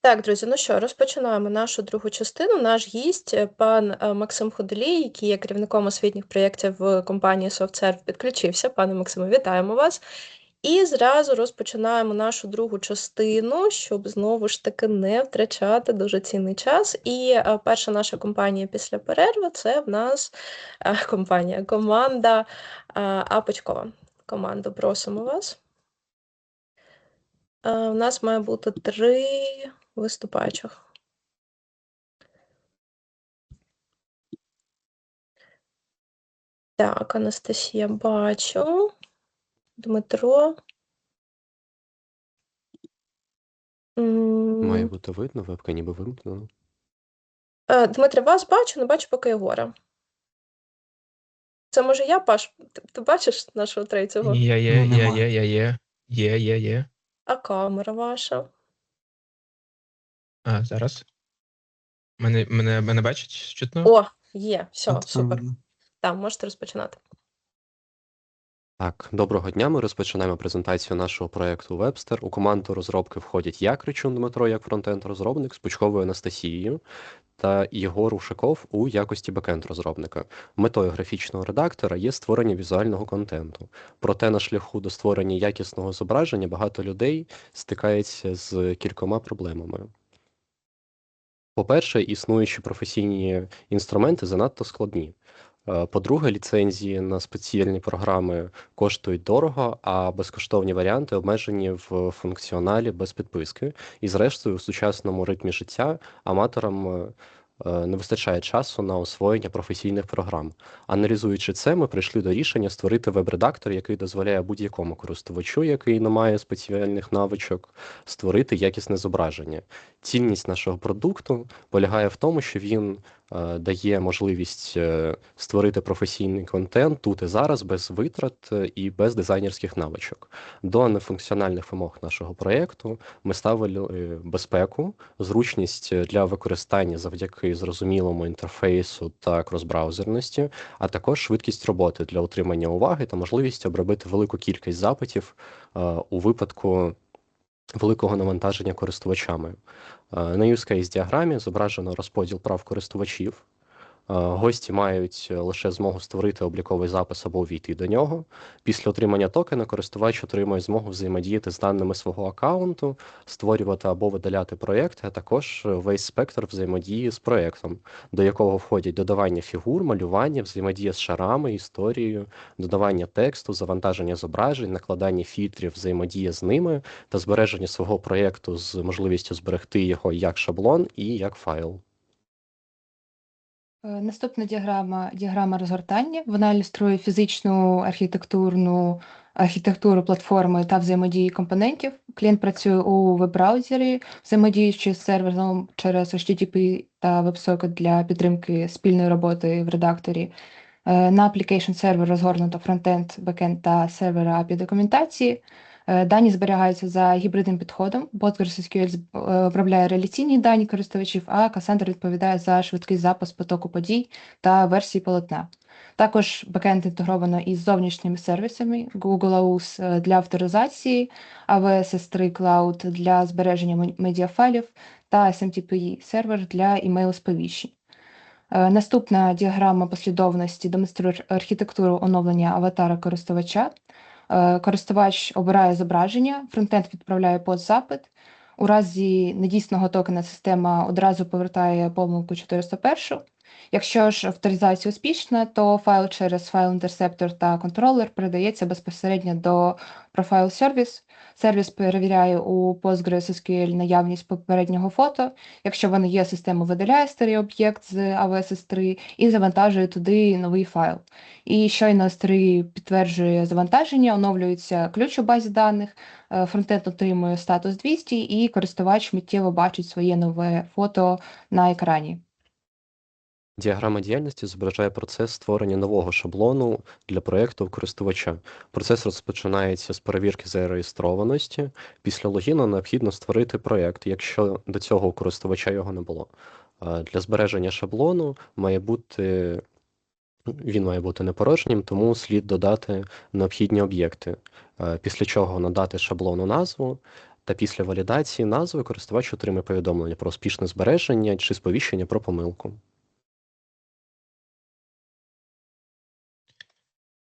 Так, друзі, ну що, розпочинаємо нашу другу частину. Наш гість, пан Максим Худолій, який є керівником освітніх проєктів в компанії SoftServe, підключився. Пане Максиме, вітаємо вас. І зразу розпочинаємо нашу другу частину, щоб знову ж таки не втрачати дуже цінний час. І перша наша компанія після перерви – це в нас команда Апочкова. Команду, просимо вас. У нас має бути 3 виступаючих. Так, Анастасія, бачу. Дмитро. Має бути видно, вебка ніби вимкнена. Дмитре, вас бачу, не бачу поки Єгора. Це може я, Паш? Ти бачиш нашого третього? Є. А камера ваша? Зараз. Мене бачить? Чутно? О, є, все, супер. Так, можете розпочинати. Так, доброго дня. Ми розпочинаємо презентацію нашого проєкту webster. У команду розробки входять я, Кричун Дмитро, як фронтенд-розробник, з Пучковою Анастасією та Єгор Ушаков у якості бекенд-розробника. Метою графічного редактора є створення візуального контенту. Проте на шляху до створення якісного зображення багато людей стикається з кількома проблемами. По-перше, існуючі професійні інструменти занадто складні. По-друге, ліцензії на спеціальні програми коштують дорого, а безкоштовні варіанти обмежені в функціоналі без підписки. І зрештою, у сучасному ритмі життя аматорам не вистачає часу на освоєння професійних програм. Аналізуючи це, ми прийшли до рішення створити веб-редактор, який дозволяє будь-якому користувачу, який не має спеціальних навичок, створити якісне зображення. Цінність нашого продукту полягає в тому, що він дає можливість створити професійний контент тут і зараз без витрат і без дизайнерських навичок. До нефункціональних вимог нашого проєкту ми ставили безпеку, зручність для використання завдяки зрозумілому інтерфейсу та кросбраузерності, а також швидкість роботи для отримання уваги та можливість обробити велику кількість запитів у випадку великого навантаження користувачами. На use case діаграмі зображено розподіл прав користувачів. Гості мають лише змогу створити обліковий запис або увійти до нього. Після отримання токена користувач отримує змогу взаємодіяти з даними свого аккаунту, створювати або видаляти проєкти, а також весь спектр взаємодії з проєктом, до якого входять додавання фігур, малювання, взаємодія з шарами, історією, додавання тексту, завантаження зображень, накладання фільтрів, взаємодія з ними та збереження свого проєкту з можливістю зберегти його як шаблон і як файл. Наступна діаграма розгортання. Вона ілюструє фізичну архітектуру платформи та взаємодії компонентів. Клієнт працює у веб-браузері, взаємодіючи з сервером через HTTP та WebSocket для підтримки спільної роботи в редакторі. На application сервер розгорнуто фронтенд, бекенд та сервер API документації. Дані зберігаються за гібридним підходом. PostgreSQL обробляє реляційні дані користувачів, а Cassandra відповідає за швидкий запис потоку подій та версії полотна. Також бекенд інтегровано із зовнішніми сервісами Google AWS для авторизації, AWS S3 Cloud для збереження медіафайлів та SMTP сервер для імейл-сповіщень. Наступна діаграма послідовності демонструє архітектуру оновлення аватара користувача. Користувач обирає зображення, фронтенд відправляє постзапит. У разі недійсного токена система одразу повертає помилку 401. Якщо ж авторизація успішна, то файл через файл-інтерсептор та контролер передається безпосередньо до Profile Service. Сервіс перевіряє у PostgreSQL наявність попереднього фото. Якщо воно є, система видаляє старий об'єкт з AWS S3 і завантажує туди новий файл. І щойно S3 підтверджує завантаження, оновлюється ключ у базі даних, фронтенд отримує статус 200 і користувач миттєво бачить своє нове фото на екрані. Діаграма діяльності зображає процес створення нового шаблону для проєкту користувача. Процес розпочинається з перевірки зареєстрованості. Після логіну необхідно створити проєкт, якщо до цього у користувача його не було. Для збереження шаблону він має бути непорожнім, тому слід додати необхідні об'єкти. Після чого надати шаблону назву та після валідації назви користувач отримає повідомлення про успішне збереження чи сповіщення про помилку.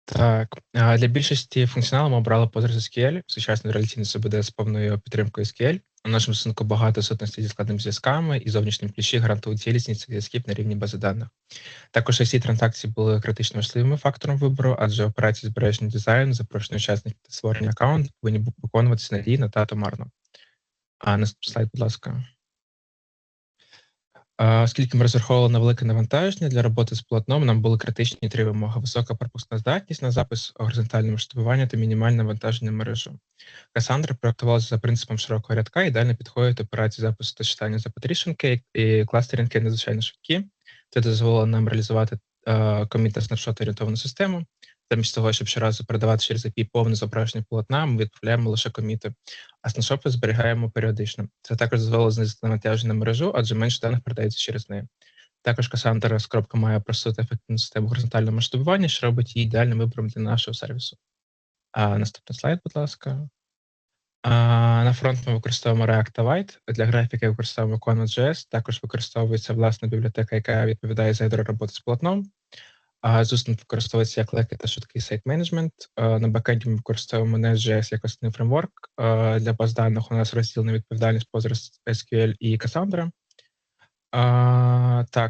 Так, для більшості функціоналу ми обрали PostgreSQL, сучасний реляційний СУБД з повною підтримкою SQL. У нашому застосунку багато сутностей зі складними зв'язками і зовнішні ключі гарантують цілісність цих зв'язків на рівні бази даних. Також всі транзакції були критично важливим фактором вибору, адже операції збереження дизайну, запрошення учасників та створення аккаунту повинні виконуватися надійно та атомарно. Наступний слайд, будь ласка. Оскільки ми розраховували на велике навантаження для роботи з полотном, нам були критичні 3 вимоги: висока пропускна здатність на запис, горизонтальне масштабування та мінімальне навантаження мережу. Cassandra проектувалася за принципом широкого рядка, ідеально підходить операції запису та читання за патрішинки, і кластеринги надзвичайно швидкі. Це дозволило нам реалізувати коміт та снапшот орієнтовану систему. Замість того, щоб щоразу передавати через API повне зображення полотна, ми відправляємо лише коміти, а снапшоти зберігаємо періодично. Це також дозволило знизити навантаження на мережу, адже менше даних передається через неї. Також Cassandra з коробки має просту ефективну систему горизонтального масштабування, що робить її ідеальним вибором для нашого сервісу. Наступний слайд, будь ласка. На фронт ми використовуємо React та White. Для графіки використовуємо Convert.js. Також використовується власна бібліотека, яка відповідає за ядро роботи з полотном. Звісно, використовується як легкий та швидкий сайт-менеджмент. На бекенді ми використовуємо Nest.js як основний фреймворк. Для баз даних у нас розділена відповідальність PostgreSQL і Cassandra.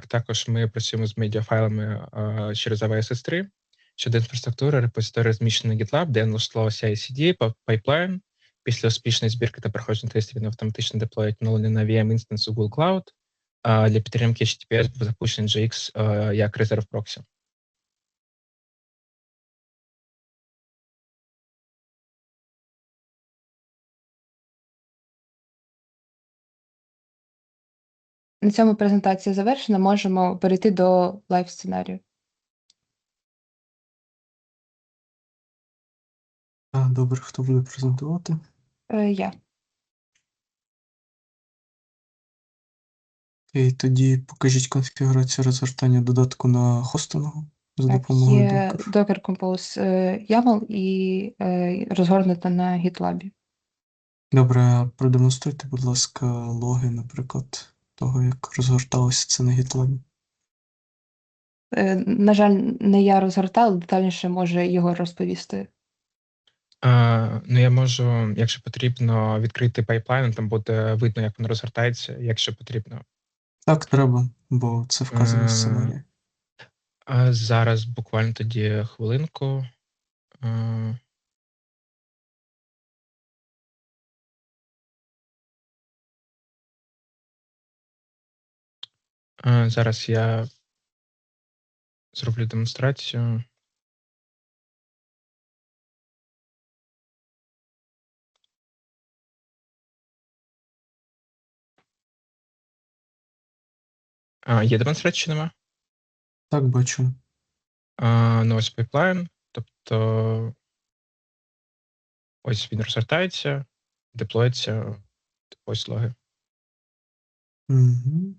Також ми працюємо з медіафайлами через AWS S3. Щодо інфраструктури, репозиторій розміщений на GitLab, де налаштувався CI/CD, пайплайн. Після успішної збірки та проходження тестів він автоматично деплоїть оновлення на VM-інстанс у Google Cloud. Для підтримки HTTPS був запущений JX як резерв проксі. На цьому презентація завершена. Можемо перейти до лайв-сценарію. Добре, хто буде презентувати? Я. І тоді покажіть конфігурацію розгортання додатку на хостингу за допомогою Є Docker. Docker Compose YAML і розгорнута на GitLab. Добре, продемонструйте, будь ласка, логи, наприклад, того, як розгорталося це на GitLab. На жаль, не я розгортала, детальніше може Єгор розповісти. Я можу, якщо потрібно, відкрити пайплайн, там буде видно, як воно розгортається, якщо потрібно. Так, треба, бо це вказано в сценарії. Зараз буквально тоді хвилинку. Зараз я зроблю демонстрацію. Є демонстрація чи нема? Так, бачу. Ось пайплайн. Тобто ось він розгортається, деплоїться, ось логи. Угу.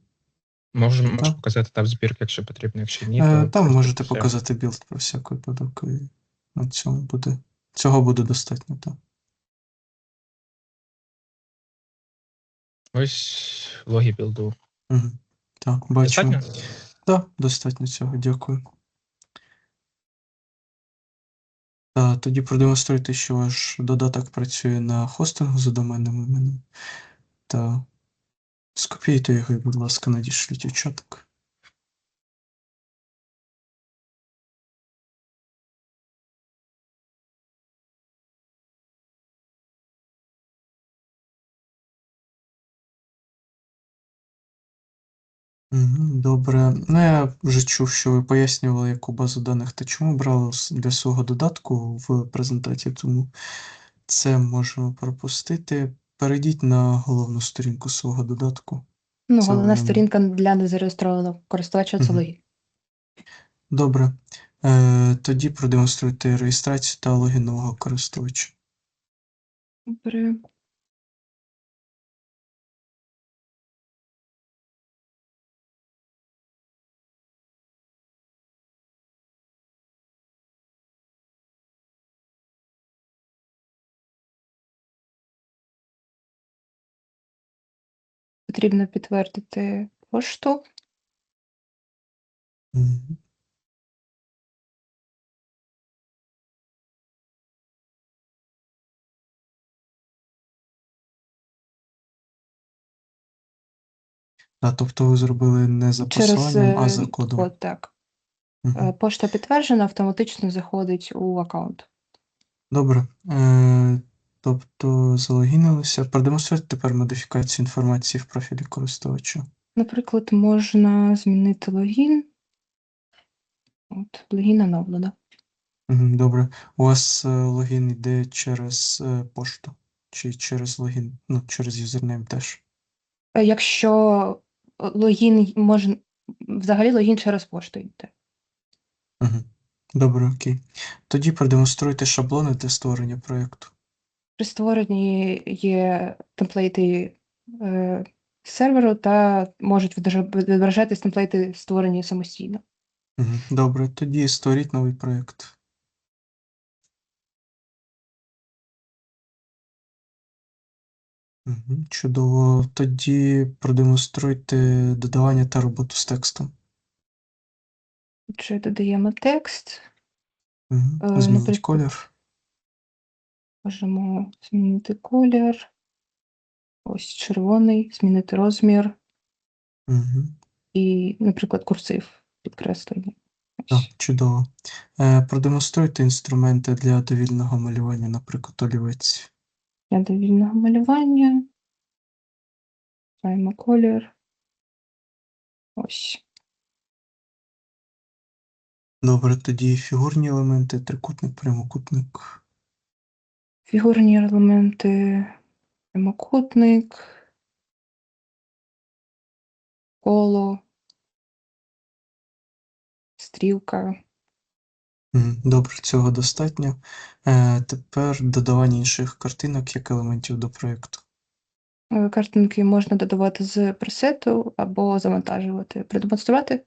Можу Так. показати там збірку, якщо потрібно, якщо ні, то Там можете все. показати білд про всяк випадок, і на цьому буде. Цього буде достатньо, так. Ось логи білду. Угу. Так, бачу. Достатньо? Так, достатньо цього, дякую. Тоді продемонструйте, що ваш додаток працює на хостингу за доменним іменем. Та скопіюйте його і, будь ласка, надішліть у чатик. Добре. Я вже чув, що ви пояснювали, яку базу даних та чому брали для свого додатку в презентації, тому це можемо пропустити. Перейдіть на головну сторінку свого додатку. Це Головна вона- сторінка для незареєстрованого користувача це Мгм. логін. Добре. Тоді продемонструйте реєстрацію та логін нового користувача. Добре. Потрібно підтвердити пошту. Мгм. Тобто ви зробили не за Через посиланням, а за кодом. код, так. Мгм. Пошта підтверджена, автоматично заходить у аккаунт. Добре. Тобто залогінилися. Продемонструйте тепер модифікацію інформації в профілі користувача. Наприклад, можна змінити логін. Логін оновлено. Добре. У вас логін йде через пошту чи через логін, через юзернейм теж. Якщо логін можна, взагалі логін через пошту йде. Угу. Добре, окей. Тоді продемонструйте шаблони для створення проєкту. При створенні є темплейти серверу та можуть відображатись темплейти, створені самостійно. Добре, тоді створіть новий проєкт. Чудово. Тоді продемонструйте додавання та роботу з текстом. Отже, додаємо текст. Змініть Наприклад, колір. можемо змінити колір. Ось червоний, змінити розмір і, наприклад, курсив підкреслення. Так, чудово. Продемонструйте інструменти для довільного малювання, наприклад, олівець. Для довільного малювання. Маємо колір. Ось. Добре, тоді фігурні елементи, трикутник, прямокутник. Фігурні елементи, прямокутник, коло, стрілка. Добре, цього достатньо. Тепер додавання інших картинок як елементів до проєкту. Картинки можна додавати з пресету або завантажувати. Продемонструвати?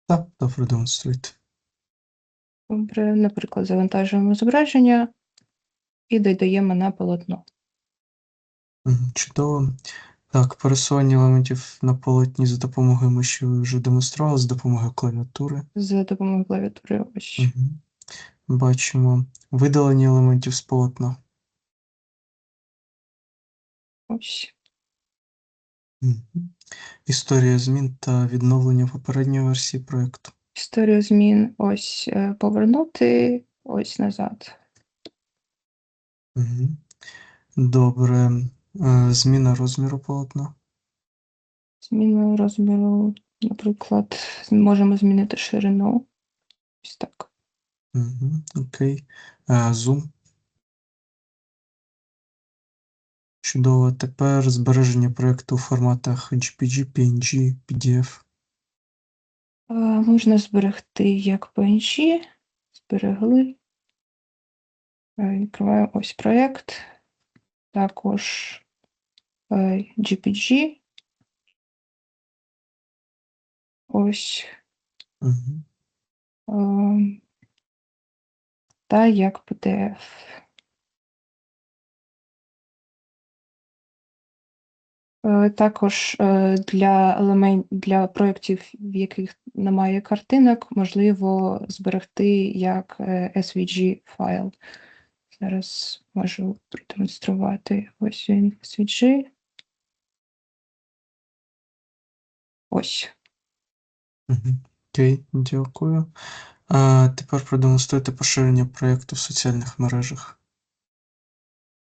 Так, продемонструйте. Добре, наприклад, завантажуємо зображення і додаємо на полотно. Чудово. Так, пересування елементів на полотні за допомогою миші ви вже демонстрували, з допомогою клавіатури. За допомогою клавіатури ось. Бачимо видалення елементів з полотна. Ось. Історія змін та відновлення попередньої версії проєкту. Історію змін ось повернути, ось назад. Добре. Зміна розміру полотна. Зміна розміру, наприклад, можемо змінити ширину. Ось так. Окей. Зум. Чудово. Тепер збереження проєкту у форматах JPG, PNG, PDF. Можна зберегти як PNG. Зберегли. Відкриваю ось проєкт. Також JPG. Ось. Та як PDF. Також для проєктів, в яких немає картинок, можливо зберегти як SVG файл. Зараз можу продемонструвати. Ось він SVG. Ось. Окей, дякую. Тепер продемонструйте поширення проєкту в соціальних мережах.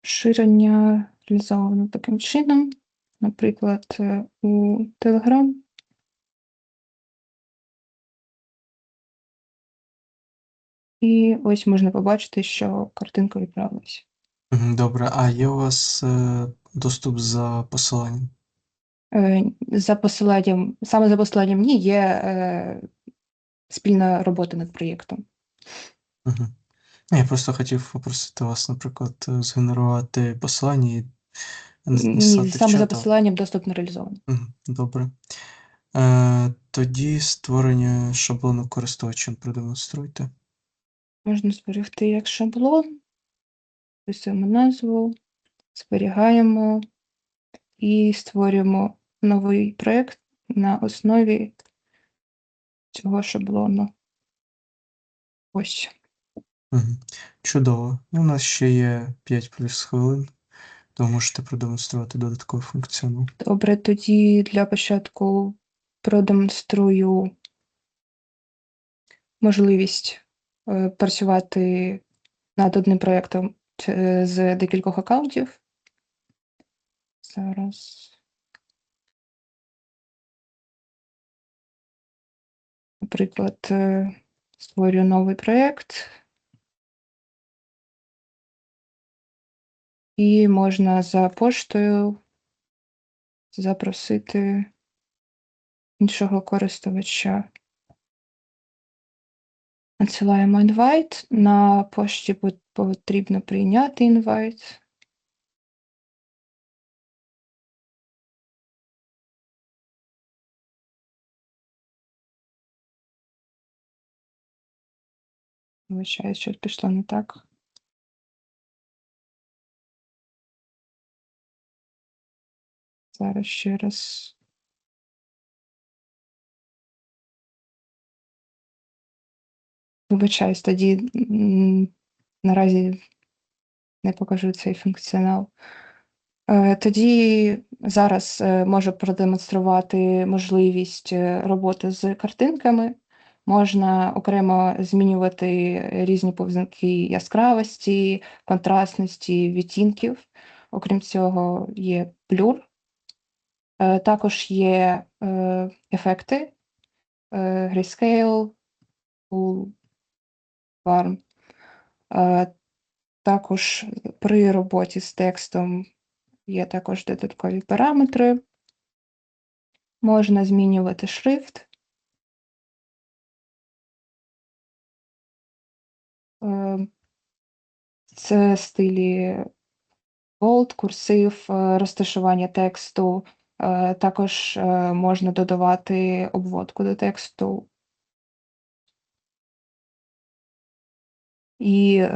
Поширення реалізовано таким чином. Наприклад, у Telegram. І ось можна побачити, що картинка відправилася. Добре, а є у вас доступ за посиланням? Саме за посиланням ні, є спільна робота над проєктом. Я просто хотів попросити вас, наприклад, згенерувати посилання і Ні, надіслати в саме за чат. посиланням доступ не реалізований. Добре. Тоді створення шаблону користувачем продемонструйте. Можна зберегти як шаблон, писуємо назву, зберігаємо і створюємо новий проєкт на основі цього шаблону. Ось. Чудово. У нас ще є 5 плюс хвилин, то можете продемонструвати додатковий функціонал. Добре, тоді для початку продемонструю можливість працювати над одним проєктом з декількох аккаунтів. Зараз. Наприклад, створюю новий проєкт. І можна за поштою запросити іншого користувача. Надсилаємо інвайт. На пошті потрібно прийняти інвайт. Вибачаю, щось пішло не так. Зараз ще раз. Вибачаюсь, тоді наразі не покажу цей функціонал. Тоді зараз можу продемонструвати можливість роботи з картинками. Можна окремо змінювати різні позначки яскравості, контрастності, відтінків. Окрім цього, є блюр. Також є ефекти, grayscale, full, warm. Також при роботі з текстом є також додаткові параметри. Можна змінювати шрифт. Це стилі bold, курсив, розташування тексту. Також можна додавати обводку до тексту. І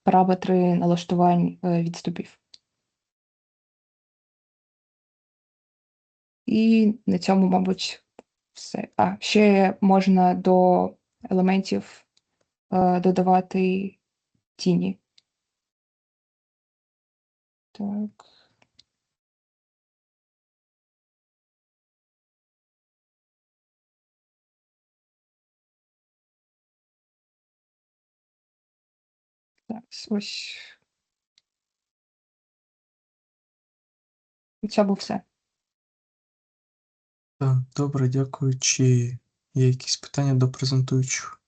параметри налаштувань відступів. І на цьому, мабуть, все. Ще можна до елементів додавати тіні. Так. Так, ось. І це було все. Так, добре, дякую. Чи є якісь питання до презентуючих?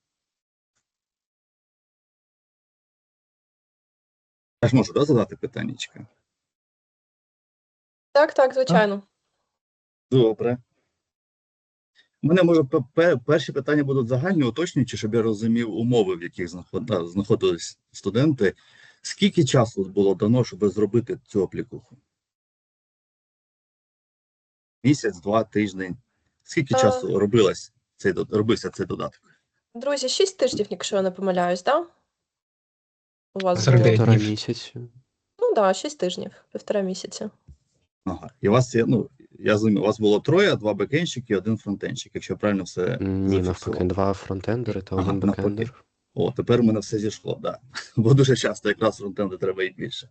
Я ж можу задати питаннячка? Так, звичайно. Добре. У мене, може, перші питання будуть загальні, уточнюючі, щоб я розумів умови, в яких знаходились студенти. Скільки часу було дано, щоб зробити цю аплікуху? Місяць, 2, тиждень? Скільки часу робився цей додаток? Друзі, 6 тижнів, якщо я не помиляюсь, так? Да? У вас 49 було? 1,5 днів. місяці. Ну так, 6 тижнів, 1,5 місяця. Ага. І у вас є, я розумію, у вас було 3, 2 бекенщики і 1 фронтенщик, якщо я правильно все Ні, навпаки, зафіксував. 2 фронтендери та 1 навпаки. бекендер. О, тепер у мене все зійшло, да. Бо дуже часто якраз фронтенду треба і більше.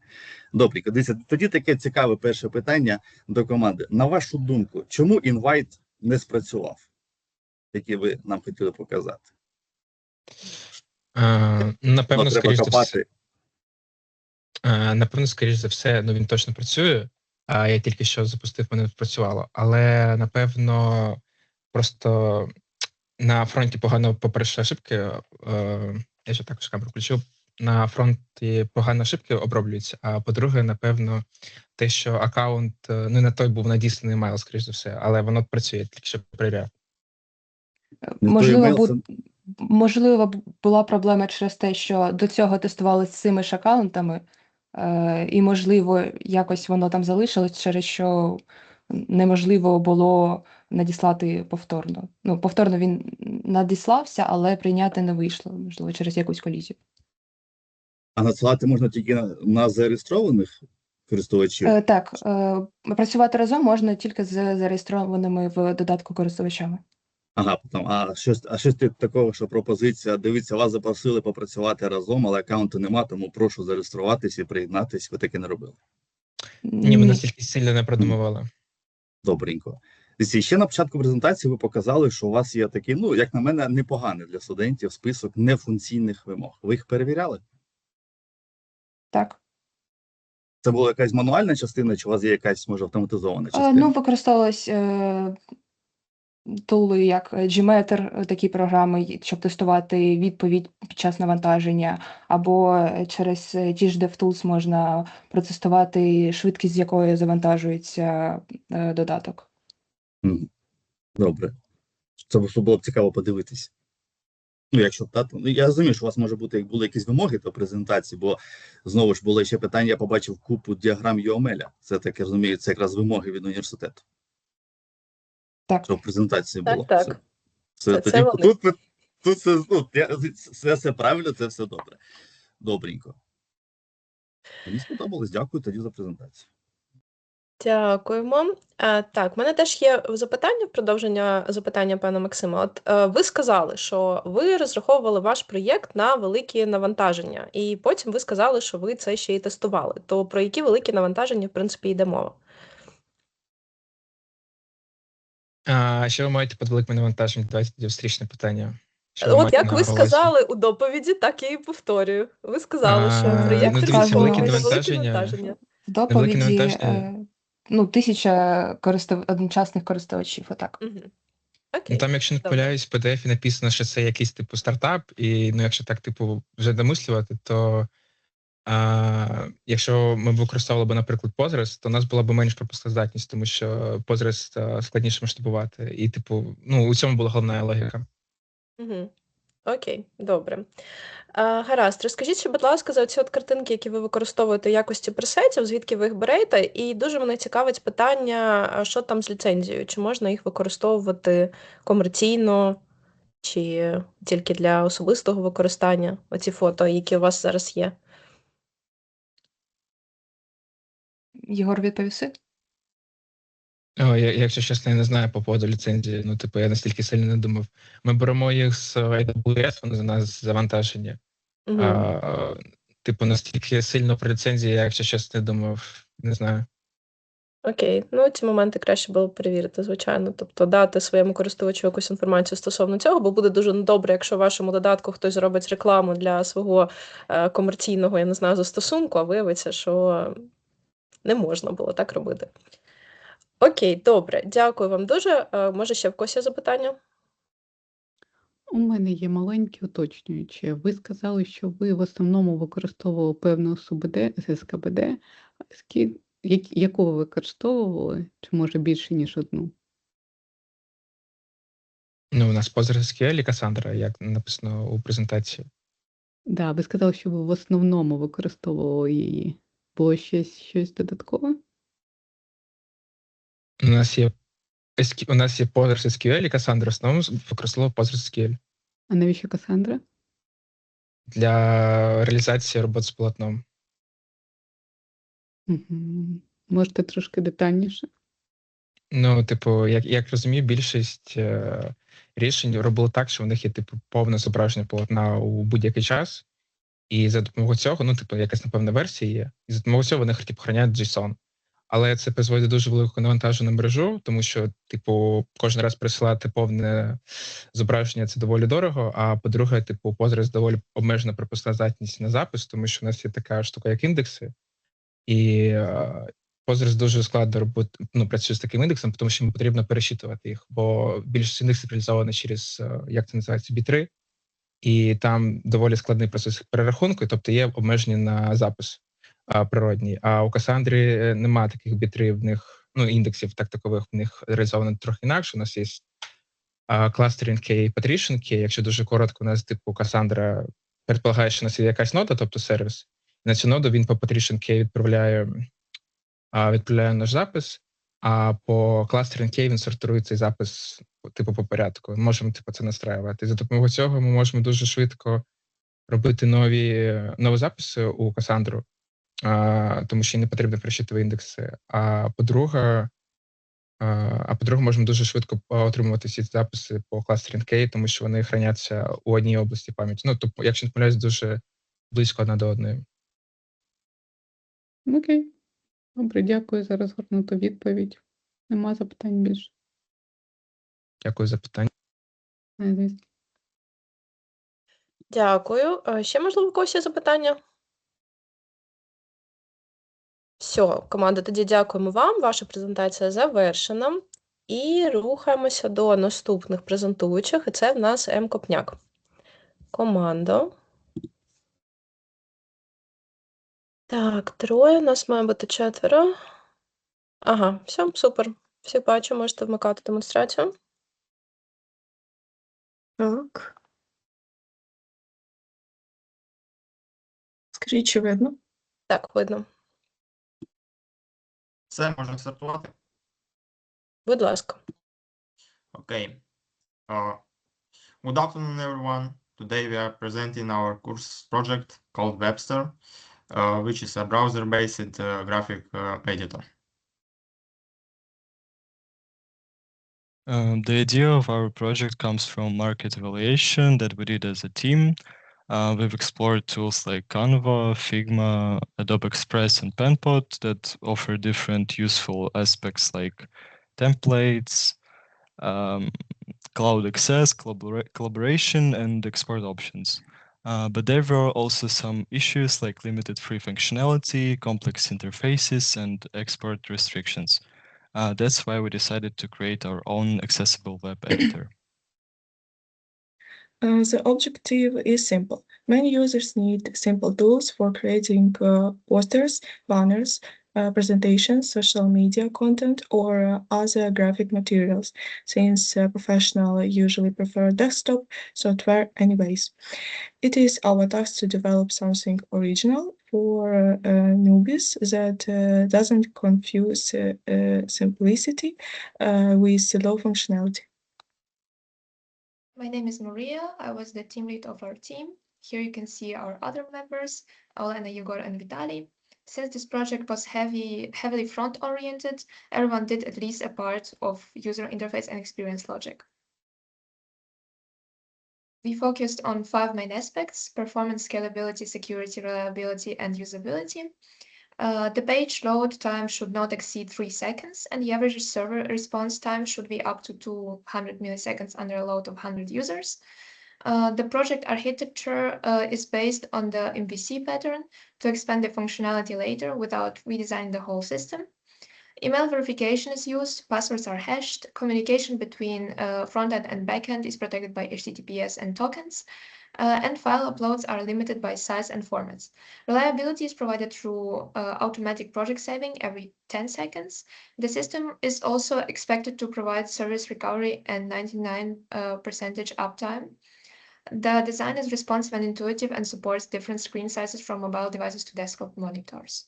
Добре, дивіться, тоді таке цікаве перше питання до команди. На вашу думку, чому інвайт не спрацював, який ви нам хотіли показати? Напевно, Треба копати. Напевно, скоріш за все, він точно працює. Я тільки що запустив, мене спрацювало. Але, напевно, просто на фронті погано, по-перше, ошибки. Я ще також камеру включив. На фронті погано ошибки оброблюються. А по-друге, напевно, те, що аккаунт не на той був надісланий емейл, скоріш за все, але воно працює, тільки що перевіряв. Можливо, була проблема через те, що до цього тестували з цими ж аккаунтами, і, можливо, якось воно там залишилось, через що неможливо було надіслати повторно. Повторно він надіслався, але прийняти не вийшло, можливо, через якусь колізію. А надсилати можна тільки на зареєстрованих користувачів? Так, працювати разом можна тільки з зареєстрованими в додатку користувачами. Ага, потім, щось такого, що пропозиція, дивіться, вас запросили попрацювати разом, але аккаунту нема, тому прошу зареєструватись і приєднатись, ви таке не робили. Ні, ми Ні. настільки сильно не продумували. Добренько. Дивіться, ще на початку презентації ви показали, що у вас є такий, ну, як на мене, непоганий для студентів список нефункційних вимог. Ви їх перевіряли? Так. Це була якась мануальна частина, чи у вас є якась, може, автоматизована частина? Використовувалось тули, як Gmeter, такі програми, щоб тестувати відповідь під час навантаження, або через ті ж DevTools можна протестувати швидкість, з якою завантажується додаток. Добре. Це було б цікаво подивитись. Ну, якщо так, ну, я розумію, що у вас може бути, як були якісь вимоги до презентації, бо знову ж було ще питання, я побачив купу діаграм UML. Це, так я розумію, це якраз вимоги від університету. Так. Щоб в презентації було. Так. Все, Це тоді вони. тут все правильно, це все добре. Добренько. Мені сподобалось, дякую тоді за презентацію. Дякуємо. Так, в мене теж є запитання, продовження запитання пана Максима. От ви сказали, що ви розраховували ваш проєкт на великі навантаження, і потім ви сказали, що ви це ще й тестували. То про які великі навантаження, в принципі, йде мова? Що ви маєте під великим навантаженням? Давайте тоді встрічне питання. Що ви От маєте як на ви увазі? сказали у доповіді, так я і повторюю. Ви сказали, що проєкт ну, дивіться, розрахований великі на великі навантаження- навантаження. В велике доповіді навантаження. 1000 одночасних користувачів, отак. Угу. Ну, Окей. там, якщо не добре. помиляюсь, в PDF написано, що це якийсь типу стартап, і ну, якщо так, типу, вже домислювати, то якщо ми б використовували б, наприклад, Postgres, то у нас була б менш пропускоздатність, тому що Postgres складніше масштабувати. І, типу, ну, у цьому була головна логіка. Угу. Окей, добре. Гаразд, розкажіть ще, будь ласка, за ці от картинки, які ви використовуєте в якості пресетів, звідки ви їх берете, і дуже мене цікавить питання, що там з ліцензією, чи можна їх використовувати комерційно, чи тільки для особистого використання, оці фото, які у вас зараз є? Єгор, відповіси? Якщо чесно, я не знаю по поводу ліцензії, ну, типу, я настільки сильно не думав. Ми беремо їх з AWS, вони за нас завантажені. Угу. Типу, настільки сильно про ліцензії, я, якщо чесно, не думав, не знаю. Окей, ну ці моменти краще було б перевірити, звичайно. Тобто дати своєму користувачу якусь інформацію стосовно цього, бо буде дуже добре, якщо в вашому додатку хтось зробить рекламу для свого комерційного, я не знаю, застосунку, а виявиться, що не можна було так робити. Окей, добре, дякую вам дуже. Може, ще в когось є запитання? У мене є маленьке уточнююче. Ви сказали, що ви в основному використовували певну СУБД, СКБД. Яку ви використовували? Чи може більше, ніж одну? Ну, у нас PostgreSQL і Cassandra, як написано у презентації. Да, ви сказали, що ви в основному використовували її. Було щось додаткове? У нас є PostgreSQL і Cassandra, в основному використовував PostgreSQL А навіщо Cassandra? для реалізації робот з полотном. Угу. Можете трошки детальніше? Ну, типу, як розумію, більшість рішень робили так, що в них є типу повне зображення полотна у будь-який час, і за допомогою цього, ну, типу, якась напевна версія є, і за допомогою цього вони типу, хранять JSON. Але це призводить до дуже великого навантаження на мережу, тому що, типу, кожен раз присилати повне зображення це доволі дорого. А по-друге, типу, Postgres доволі обмежена пропускна здатність на запис, тому що у нас є така штука, як індекси, і Postgres дуже складно працює з таким індексом, тому що йому потрібно пересчитувати їх, бо більшість індексів реалізовано через, як це називається, біт3, і там доволі складний процес перерахунку, тобто є обмеження на запис природній. А у Cassandra немає таких біт3 в них, ну, індексів такових, в них реалізовано трохи інакше. У нас є clustering key, partition key. Якщо дуже коротко, у нас типу Cassandra предполагає, що у нас є якась нода, тобто сервіс. І на цю ноду він по partition key відправляє наш запис, а по clustering key він сортує цей запис типу по порядку. Ми можемо типу це настраювати. І за допомогою цього ми можемо дуже швидко робити нові записи у Cassandra. тому що їй не потрібно пришитові індекси. А по-друге, можемо дуже швидко отримувати всі ці записи по clustering key, тому що вони храняться у одній області пам'яті. Ну, тобто, якщо не помиляюсь, дуже близько одна до одної. Окей. Добре, дякую за розгорнуту відповідь. Нема запитань більше. Дякую за питання. Звісно. Дякую. Ще, можливо, у когось є запитання? Все, команда, тоді дякуємо вам. Ваша презентація завершена. І рухаємося до наступних презентуючих. І це в нас М. Копняк. Команда. Так, 3, у нас має бути 4. Ага, все, супер. Всі бачу, можете вмикати демонстрацію. Так. Скажіть, чи видно? Так, видно. Все, можна стартувати? Будь ласка. Okay. Good afternoon, everyone. Today we are presenting our course project called Webster, which is a browser-based graphic editor. The idea of our project comes from market evaluation that we did as a team. We've explored tools like Canva, Figma, Adobe Express, and PenPot that offer different useful aspects like templates, cloud access, collaboration, and export options. But there were also some issues like limited free functionality, complex interfaces, and export restrictions. That's why we decided to create our own accessible web editor. The objective is simple. Many users need simple tools for creating posters, banners, presentations, social media content, or other graphic materials, since professionals usually prefer desktop software anyways. It is our task to develop something original for newbies that doesn't confuse simplicity with low functionality. My name is Maria. I was the team lead of our team. Here you can see our other members, Olena, Igor, and Vitaly. Since this project was heavily front-oriented, everyone did at least a part of user interface and experience logic. We focused on 5 main aspects: performance, scalability, security, reliability, and usability. The page load time should not exceed 3 seconds, and the average server response time should be up to 200 milliseconds under a load of 100 users. The project architecture is based on the MVC pattern to expand the functionality later without redesigning the whole system. Email verification is used, passwords are hashed, communication between frontend and backend is protected by HTTPS and tokens, and file uploads are limited by size and formats. Reliability is provided through automatic project saving every 10 seconds. The system is also expected to provide service recovery and 99% uptime. The design is responsive and intuitive and supports different screen sizes from mobile devices to desktop monitors.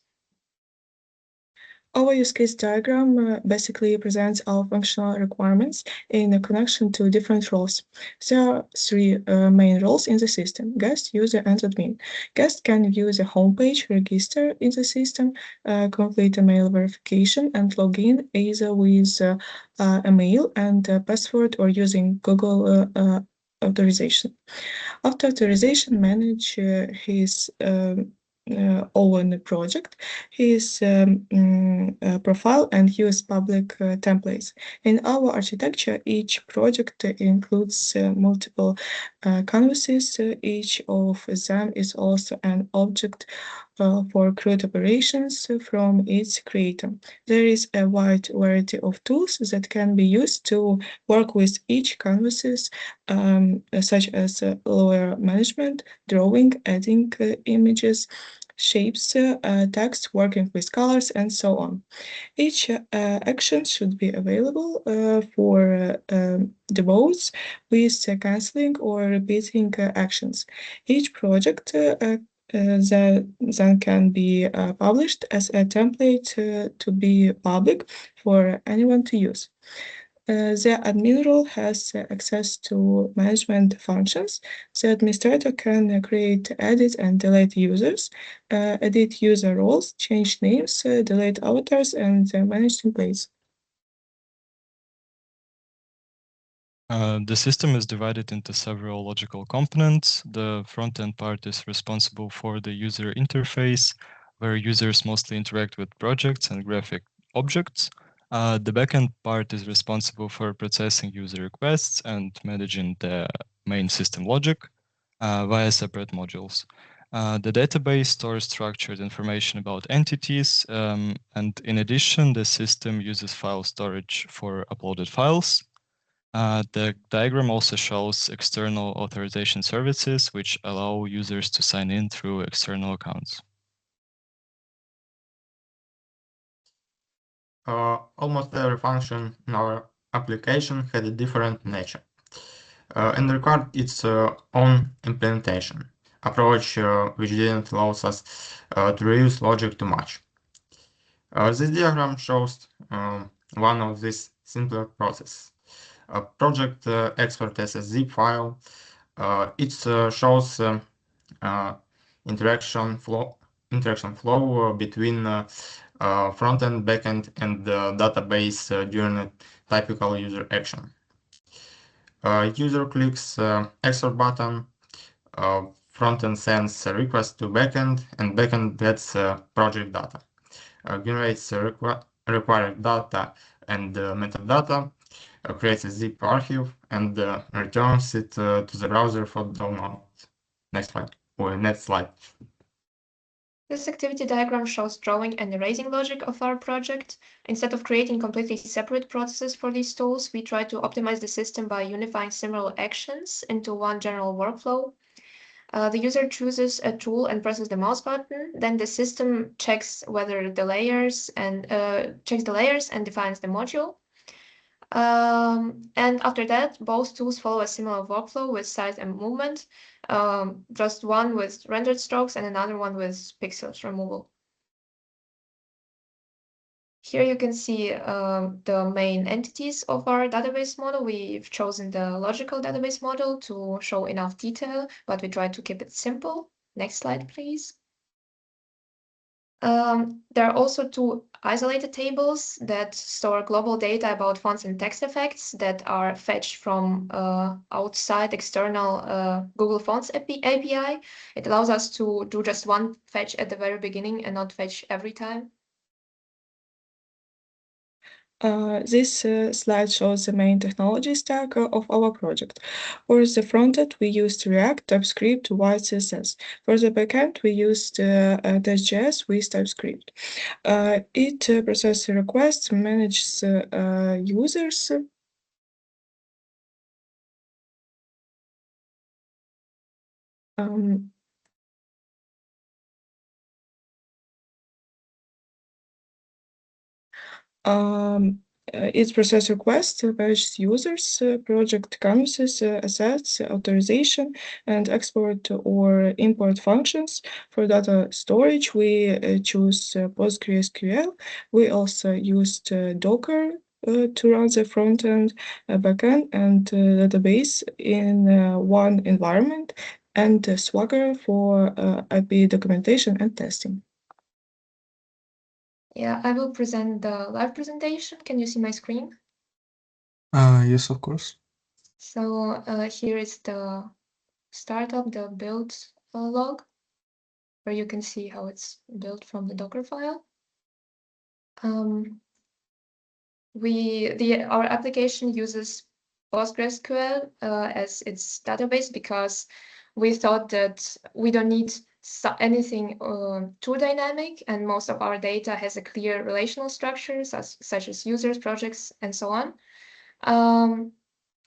Our use case diagram basically presents our functional requirements in a connection to different roles. There are 3 main roles in the system: guest, user, and admin. Guest can view the homepage, register in the system, complete email verification, and log in either with a mail and a password or using Google authorization. After authorization, manage his own project, his profile, and use public templates. In our architecture, each project includes multiple canvases. Each of them is also an object for CRUD operations from its creator. There is a wide variety of tools that can be used to work with each canvases, such as layer management, drawing, adding images, shapes, text, working with colors, and so on. Each action should be available for the rows with canceling or repeating actions. Each project then can be published as a template to be public for anyone to use. The admin role has access to management functions. The administrator can create, edit, and delete users, edit user roles, change names, delete avatars, and manage templates. The system is divided into several logical components. The front-end part is responsible for the user interface, where users mostly interact with projects and graphic objects. The backend part is responsible for processing user requests and managing the main system logic via separate modules. The database stores structured information about entities, and in addition, the system uses file storage for uploaded files. The diagram also shows external authorization services, which allow users to sign in through external accounts. Almost every function in our application had a different nature and required its own implementation approach, which didn't allow us to reuse logic too much. This diagram shows one of these simpler processes. A project export as a zip file. It shows interaction flow between front-end, back-end, and the database during a typical user action. User clicks export button, front-end sends a request to backend, and backend gets project data, generates required data and metadata, creates a zip archive, and returns it to the browser for download. Next slide. Next slide. This activity diagram shows drawing and erasing logic of our project. Instead of creating completely separate processes for these tools, we try to optimize the system by unifying several actions into one general workflow. The user chooses a tool and presses the mouse button. Then the system checks whether the layers and defines the module. And after that, both tools follow a similar workflow with size and movement, just one with rendered strokes and another one with pixels removal. Here you can see the main entities of our database model. We've chosen the logical database model to show enough detail, but we try to keep it simple. Next slide, please. There are also two isolated tables that store global data about fonts and text effects that are fetched from outside external Google Fonts API. It allows us to do just one fetch at the very beginning and not fetch every time. This slide shows the main technology stack of our project. For the frontend, we used React, TypeScript, White CSS. For the backend, we used Test.js with TypeScript. It processes requests, manages users. It processes requests, manages users, project canvases, assets, authorization, and export or import functions. For data storage, we choose PostgreSQL. We also used Docker to run the front-end, backend, and database in one environment, and Swagger for API documentation and testing. Yeah, I will present the live presentation. Can you see my screen? Yes, of course. So here is the startup, the build log, where you can see how it's built from the Docker file. Our application uses PostgreSQL as its database because we thought that we don't need anything too dynamic, and most of our data has a clear relational structure, such as users, projects, and so on.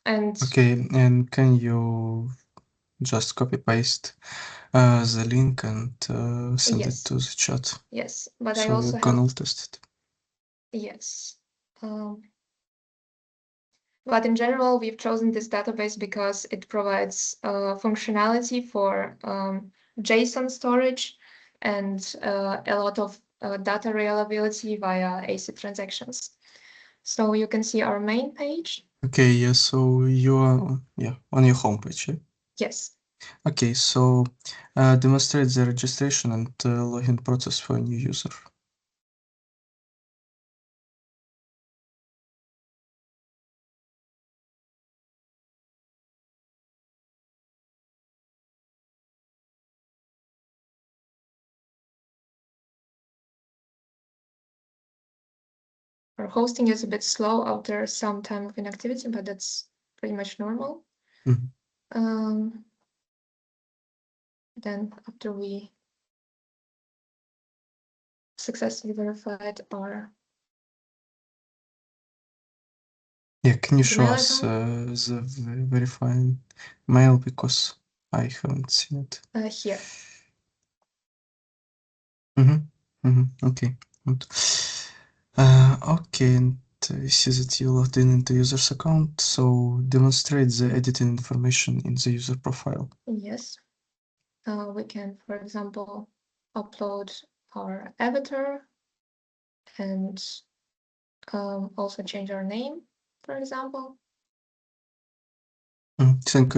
Okay, and can you just copy paste the link and send it to the chat? Yes, but so I also we can all test it. Yes. But in general, we've chosen this database because it provides functionality for JSON storage and a lot of data reliability via ACID transactions. So you can see our main page. Okay, yeah, so you are on your homepage, yeah? Yes. Okay, so demonstrate the registration and login process for a new user. Our hosting is a bit slow after some time of inactivity, but that's pretty much normal. Mhm. Then after we successfully verified our Yeah, can you show Gmail us account, the verified mail because I haven't seen it. here. Okay. Good. Okay, and I see that you logged in into user's account, so demonstrate the editing information in the user profile. Yes. We can, for example, upload our avatar and also change our name, for example. I think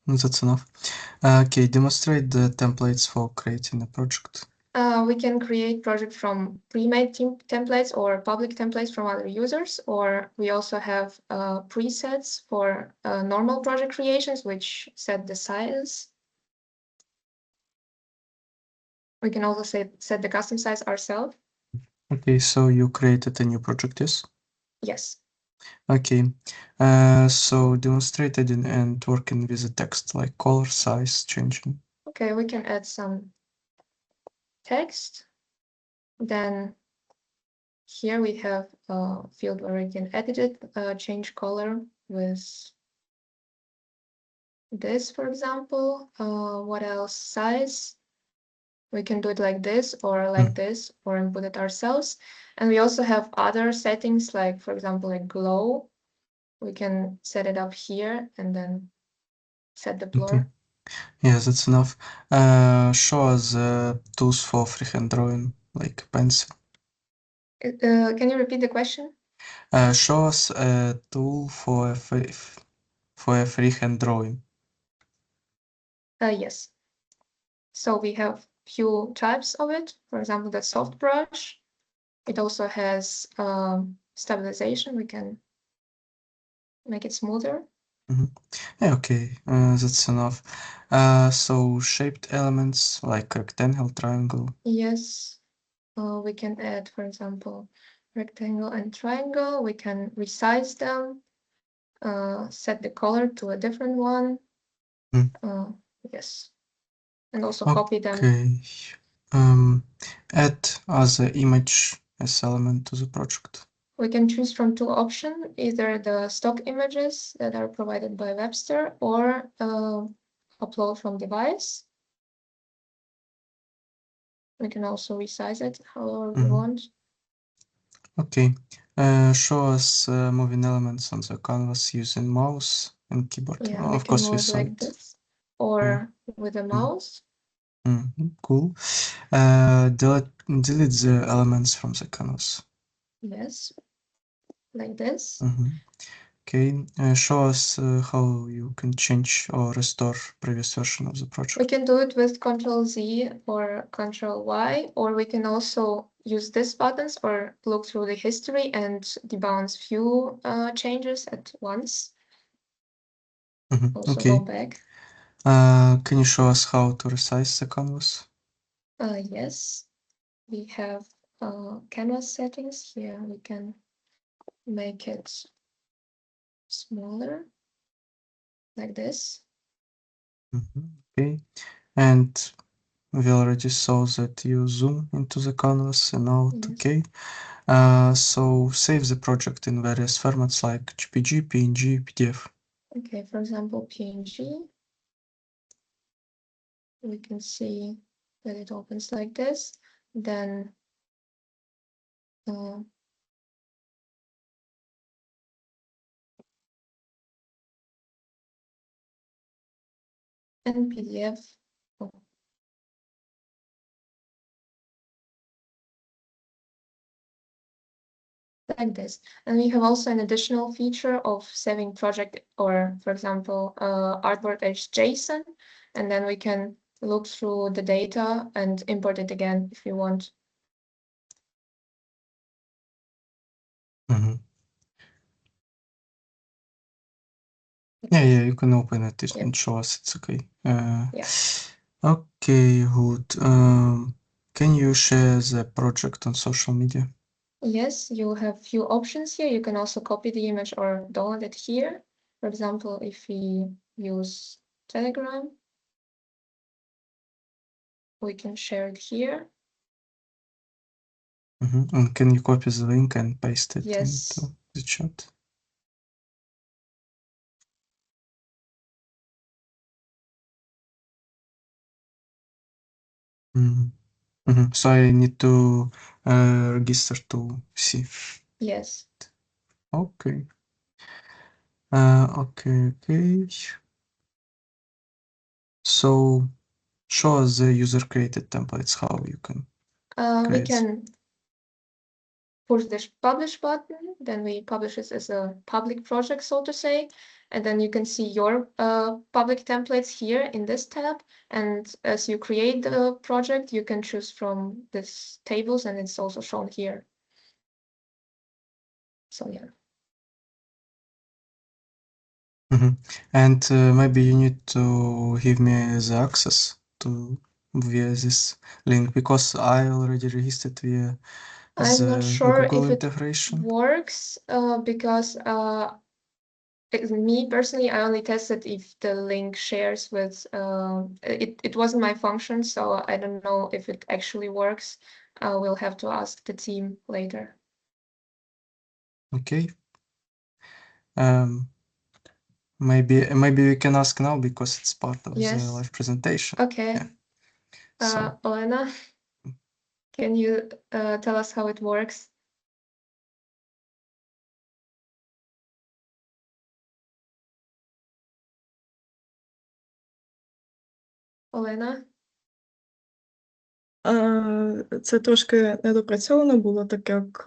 that's enough. Okay, demonstrate the templates for creating a project. We can create projects from pre-made templates or public templates from other users, or we also have presets for normal project creations, which set the size. We can also set the custom size ourselves. Okay, so you created a new project, yes? Yes. Okay, so demonstrate adding and working with the text, like color, size, changing. Okay, we can add some text. Then here we have a field where we can edit it, change color with this, for example. What else? Size. We can do it like this or like this, or input it ourselves. And we also have other settings, like, for example, like glow. We can set it up here and then set the blur. Okay. Yeah, that's enough. Show us tools for freehand drawing, like pencil. Can you repeat the question? Show us a tool for a freehand drawing. Yes. So we have few types of it. For example, the soft brush. It also has stabilization. We can make it smoother. Yeah, okay, that's enough. So shaped elements like rectangle, triangle. Yes. We can add, for example, rectangle and triangle. We can resize them, set the color to a different one. Yes. And also copy them. Okay. Add other image as element to the project. We can choose from two options, either the stock images that are provided by Webster or upload from device. We can also resize it however we want. Okay. Show us moving elements on the canvas using mouse and keyboard. Yeah, Of we can course, we move saw like it. this or with a mouse. Cool. Delete the elements from the canvas. Yes, like this. Okay. Show us how you can change or restore previous version of the We project. can do it with Ctrl-Z or Ctrl-Y, or we can also use these buttons or look through the history and debounce few changes at once. Also Okay. go back. Can you show us how to resize the canvas? Yes, we have canvas settings here. We can make it smaller, like this. Okay. And we already saw that you zoom into the canvas and out. Yes. Okay. So save the project in various formats like JPG, PNG, PDF. Okay, for example, PNG. We can see that it opens like this. Then and PDF. like this. And we have also an additional feature of saving project or, for example, artwork as JSON, and then we can look through the data and import it again if you want. Yeah, you can open it Yeah. and show us it's okay. Yeah. Okay, good. Can you share the project on social media? Yes, you have few options here. You can also copy the image or download it here. For example, if we use Telegram, we can share it here. And can you copy the link and paste it Yes. into the chat? So I need to register to see. Yes. Okay. Okay. So show us the user-created templates, how you can We create. can push this publish button, then we publish it as a public project, so to say, and then you can see your public templates here in this tab. And as you create the project, you can choose from these tables, and it's also shown here. So yeah. And maybe you need to give me the access to via this link, because I already registered via I'm not the sure Google if it integration. works because me personally, I only tested if the link shares with it wasn't my function, so I don't know if it actually works. We'll have to ask the team later. Okay. Maybe we can ask now because it's part of the live presentation. Okay. Yeah. So Olena, can you tell us how it works? Олена? Це трошки недопрацьовано було, так як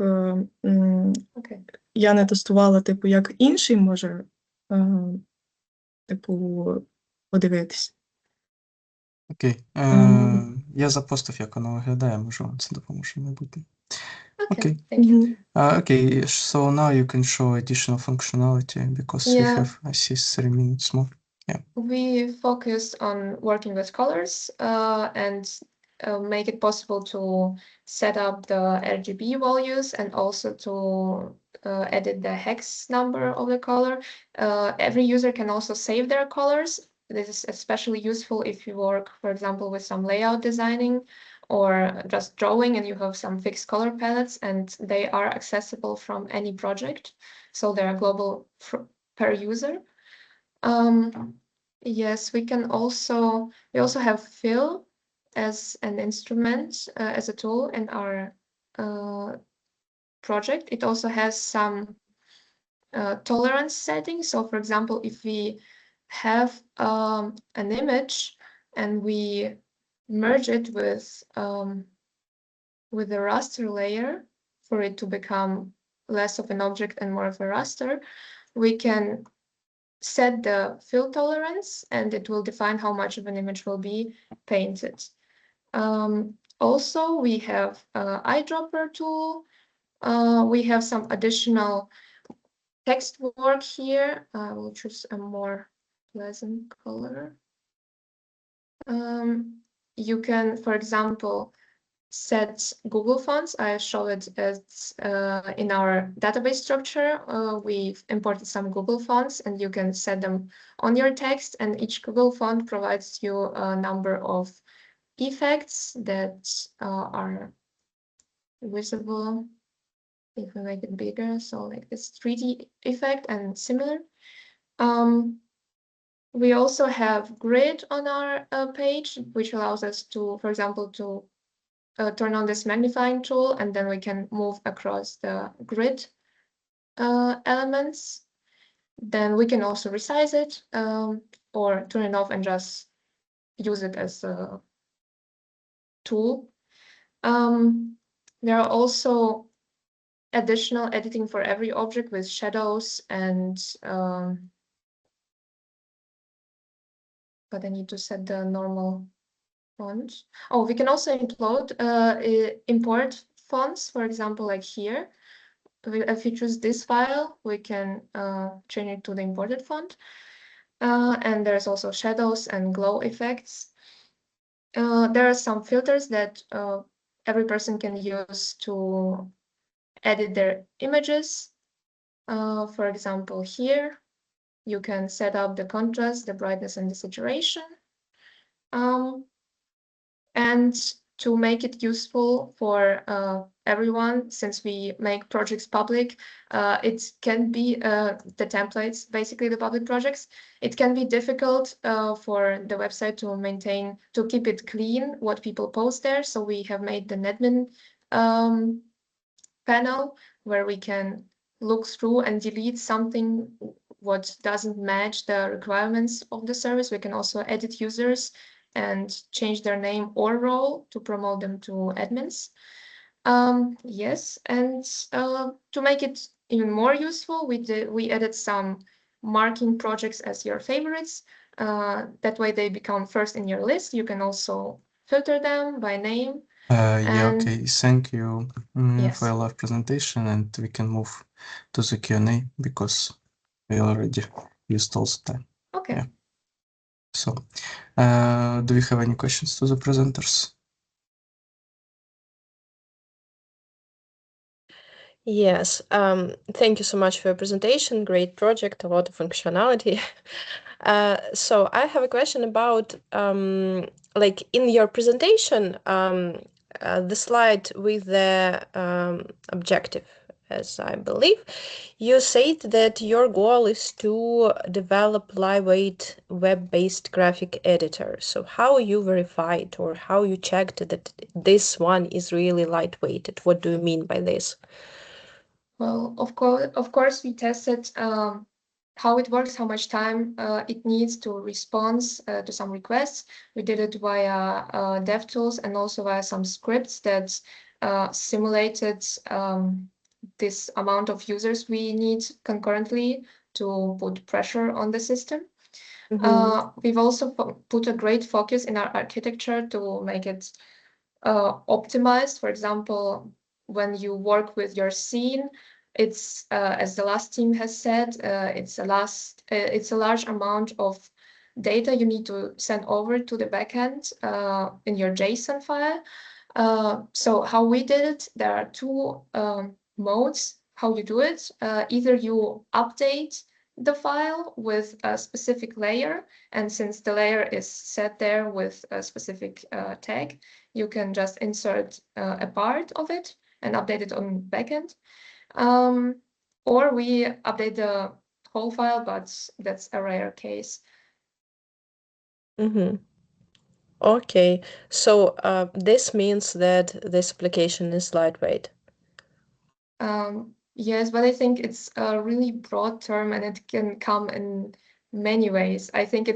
Okay. я не тестувала, типу, як інший може, типу, подивитись. окей. Я запостив, як воно виглядає, може вам це допоможе в майбутньому. Okay, thank you. Okay, so now you can show additional functionality because we have, I see, 3 minutes more. Yeah. We focused on working with colors and make it possible to set up the RGB values and also to edit the hex number of the color. Every user can also save their colors. This is especially useful if you work, for example, with some layout designing or just drawing and you have some fixed color palettes and they are accessible from any project. So they are global per user. Yes, we also have fill as an instrument, as a tool in our project. It also has some tolerance settings. So for example, if we have an image and we merge it with the raster layer for it to become less of an object and more of a raster, we can set the fill tolerance and it will define how much of an image will be painted. Also, we have eyedropper tool. We have some additional text work here. I will choose a more pleasant color. You can, for example, set Google fonts. I show it as in our database structure. We've imported some Google fonts and you can set them on your text, and each Google font provides you a number of effects that are visible if we make it bigger. So like this 3D effect and similar. We also have grid on our page, which allows us to, for example, to turn on this magnifying tool, and then we can move across the grid elements. Then we can also resize it or turn it off and just use it as a tool. There are also additional editing for every object with shadows and but I need to set the normal font. Oh, we can also import fonts, for example, like here. If we choose this file, we can change it to the imported font. And there's also shadows and glow effects. There are some filters that every person can use to edit their images. For example, here, you can set up the contrast, the brightness, and the saturation. And to make it useful for everyone, since we make projects public, it can be the templates, basically the public projects. It can be difficult for the website to maintain, to keep it clean, what people post there. So we have made the admin panel where we can look through and delete something what doesn't match the requirements of the service. We can also edit users and change their name or role to promote them to admins. Yes, and to make it even more useful, we added some marking projects as your favorites. That way they become first in your list. You can also filter them by name. Yeah, okay. Thank you Yes. for your live presentation, and we can move to the Q&A because we already used all the time. Okay. Yeah. So, do we have any questions to the presenters? Yes, thank you so much for your presentation. Great project, a lot of functionality. So I have a question about, like in your presentation, the slide with the objective, as I believe, you said that your goal is to develop lightweight web-based graphic editor. So how you verified or how you checked that this one is really lightweighted? What do you mean by this? Well, of course, we tested how it works, how much time it needs to respond to some requests. We did it via DevTools and also via some scripts that simulated this amount of users we need concurrently to put pressure on the system. We've also put a great focus in our architecture to make it optimized. For example, when you work with your scene, it's as the last team has said, it's a large amount of data you need to send over to the backend in your JSON file. So how we did it, there are two modes how you do it. Either you update the file with a specific layer, and since the layer is set there with a specific tag, you can just insert a part of it and update it on backend. Or we update the whole file, but that's a rare case. Okay, so this means that this application is lightweight. Yes, but I think it's a really broad term and it can come in many ways. I think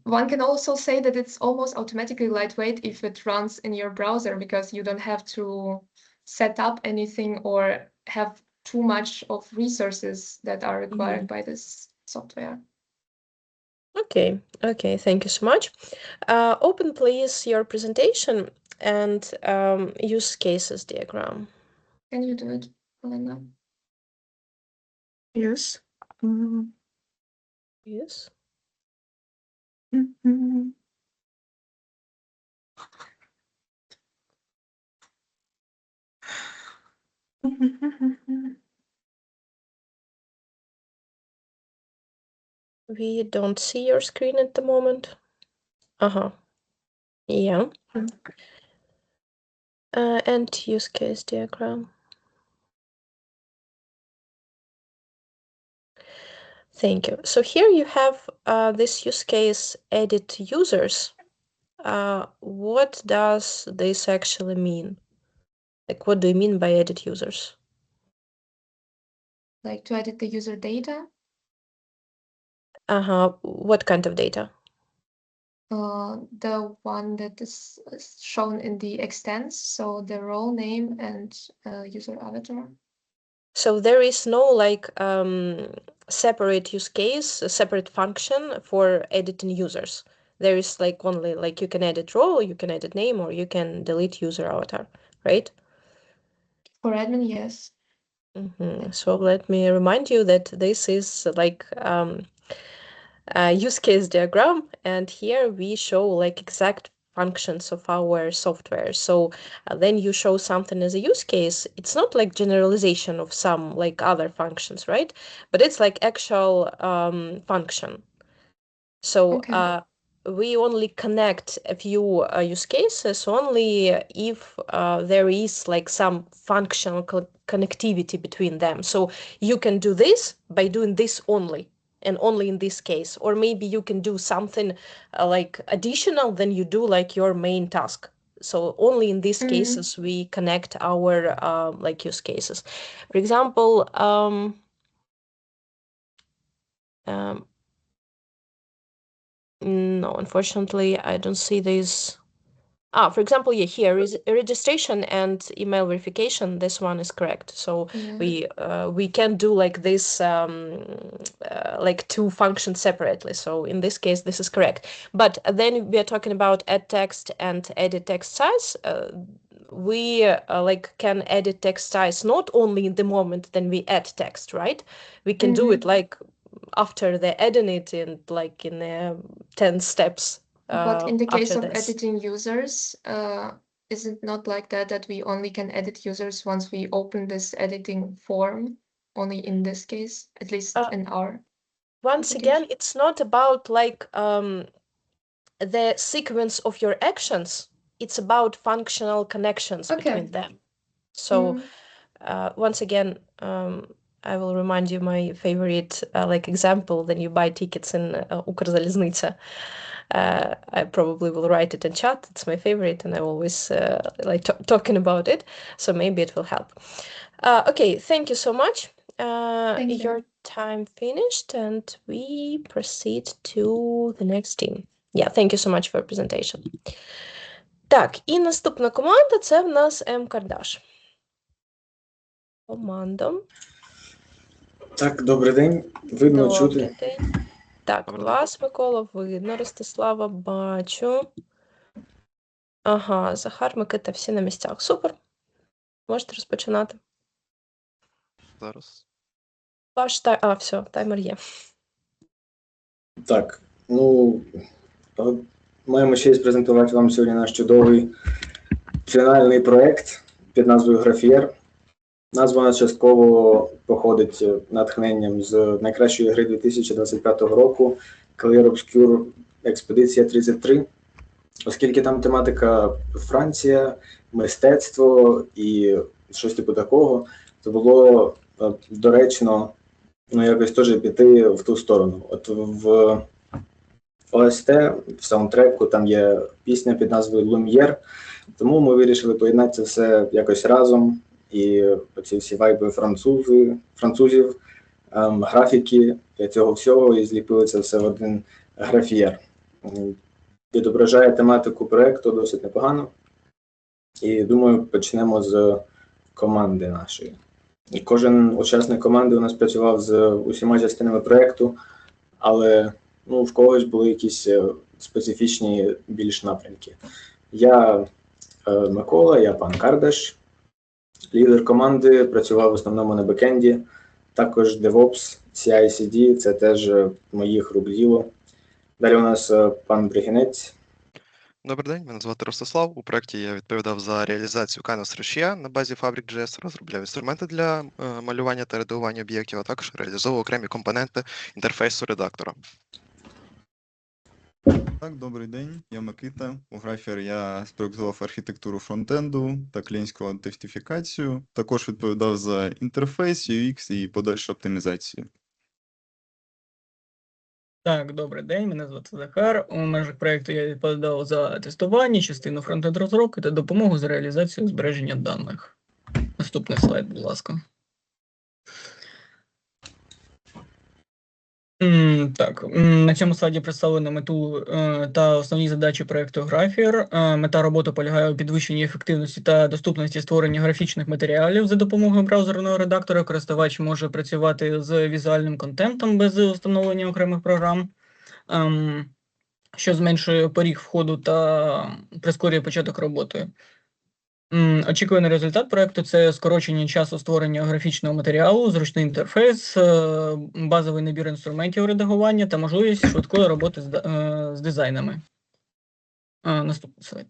one can also say that it's almost automatically lightweight if it runs in your browser because you don't have to set up anything or have too much of resources that are required by this software. Okay, thank you so much. Open please your presentation and use cases diagram. Can you do it, Elena? Yes. Yes. We don't see your screen at the moment. Yeah. And use case diagram. Thank you. So here you have this use case edit users. What does this actually mean? Like, what do you mean by edit users? Like to edit the user data? What kind of data? the one that is shown in the extents, so the role name and user avatar. So there is no like separate use case, a separate function for editing users. There is like only like you can edit role, you can edit name, or you can delete user avatar, right? For admin, yes. So let me remind you that this is like a use case diagram, and here we show like exact functions of our software. So then you show something as a use case. It's not like generalization of some like other functions, right? But it's like actual function. So Okay. we only connect a few use cases only if there is like some functional connectivity between them. So you can do this by doing this only, and only in this case. Or maybe you can do something like additional than you do like your main task. So only in these cases we connect our like use cases. For example, no, unfortunately, I don't see this. For example, yeah, here is registration and email verification. This one is correct. So we can do like this, like two functions separately. So in this case, this is correct. But then we are talking about add text and edit text size. We like can edit text size not only in the moment then we add text, right? We can do it like after the adding it in like in 10 steps. But in the case After of this. editing users, is it not like that we only can edit users once we open this editing form? Only in this case, at least in our Once again, it's not about like the sequence of your actions. It's about functional connections between them. So once again, I will remind you my favorite like example. Then you buy tickets in Укрзалізниця. I probably will write it in chat. It's my favorite, and I always like talking about it. So maybe it will help. Okay, thank you so much. Your time finished, and we proceed to the next team. Yeah, thank you so much for your presentation. Так, і наступна команда – це в нас М-Кардаш. Команда. Так, добрий день. Видно, чути? Добрий день. Так, вас, Микола, видно. Ростислава бачу. Ага, Захар, Микита, всі на місцях. Супер. Можете розпочинати. Зараз. Ваш все, таймер є. Так, ну, маємо честь презентувати вам сьогодні наш чудовий фінальний проєкт під назвою Графієр. Назва у нас частково походить натхненням з найкращої гри 2025 року Clear Obscure Експедиція 33, оскільки там тематика Франція, мистецтво і щось типу такого, то було доречно якось теж піти в ту сторону. От в ОСТ, в саундтреку, там є пісня під назвою «Люм'єр», тому ми вирішили поєднати це все якось разом. І оці всі вайби французів, графіки цього всього, і зліпили це все в один графієр. Відображає тематику проєкту досить непогано. І думаю, почнемо з команди нашої. І кожен учасник команди у нас працював з усіма частинами проєкту, але в когось були якісь специфічні більш напрямки. Я Микола, я пан Кардаш. Лідер команди, працював в основному на бекенді, також DevOps, CI/CD, це теж моїх рук діло. Далі у нас пан Бригінець. Добрий день, мене звати Ростислав. У проєкті я відповідав за реалізацію Canvas рушія на базі Fabric.js, розробляв інструменти для малювання та редагування об'єктів, а також реалізовував окремі компоненти інтерфейсу редактора. Так, добрий день, я Микита. У Graphier я спроектував архітектуру фронтенду та клієнтську аутентифікацію. Також відповідав за інтерфейс, UX і подальшу оптимізацію. Так, добрий день, мене звати Захар. У межах проєкту я відповідав за тестування, частину фронтенд розробки та допомогу з реалізацією збереження даних. Наступний слайд, будь ласка. Так, на цьому слайді представлено мету та основні задачі проєкту Graphier. Мета роботи полягає у підвищенні ефективності та доступності створення графічних матеріалів за допомогою браузерного редактора. Користувач може працювати з візуальним контентом без встановлення окремих програм, що зменшує поріг входу та прискорює початок роботи. Очікуваний результат проекту це скорочення часу створення графічного матеріалу, зручний інтерфейс, базовий набір інструментів редагування та можливість швидкої роботи з дизайнами. Наступний слайд.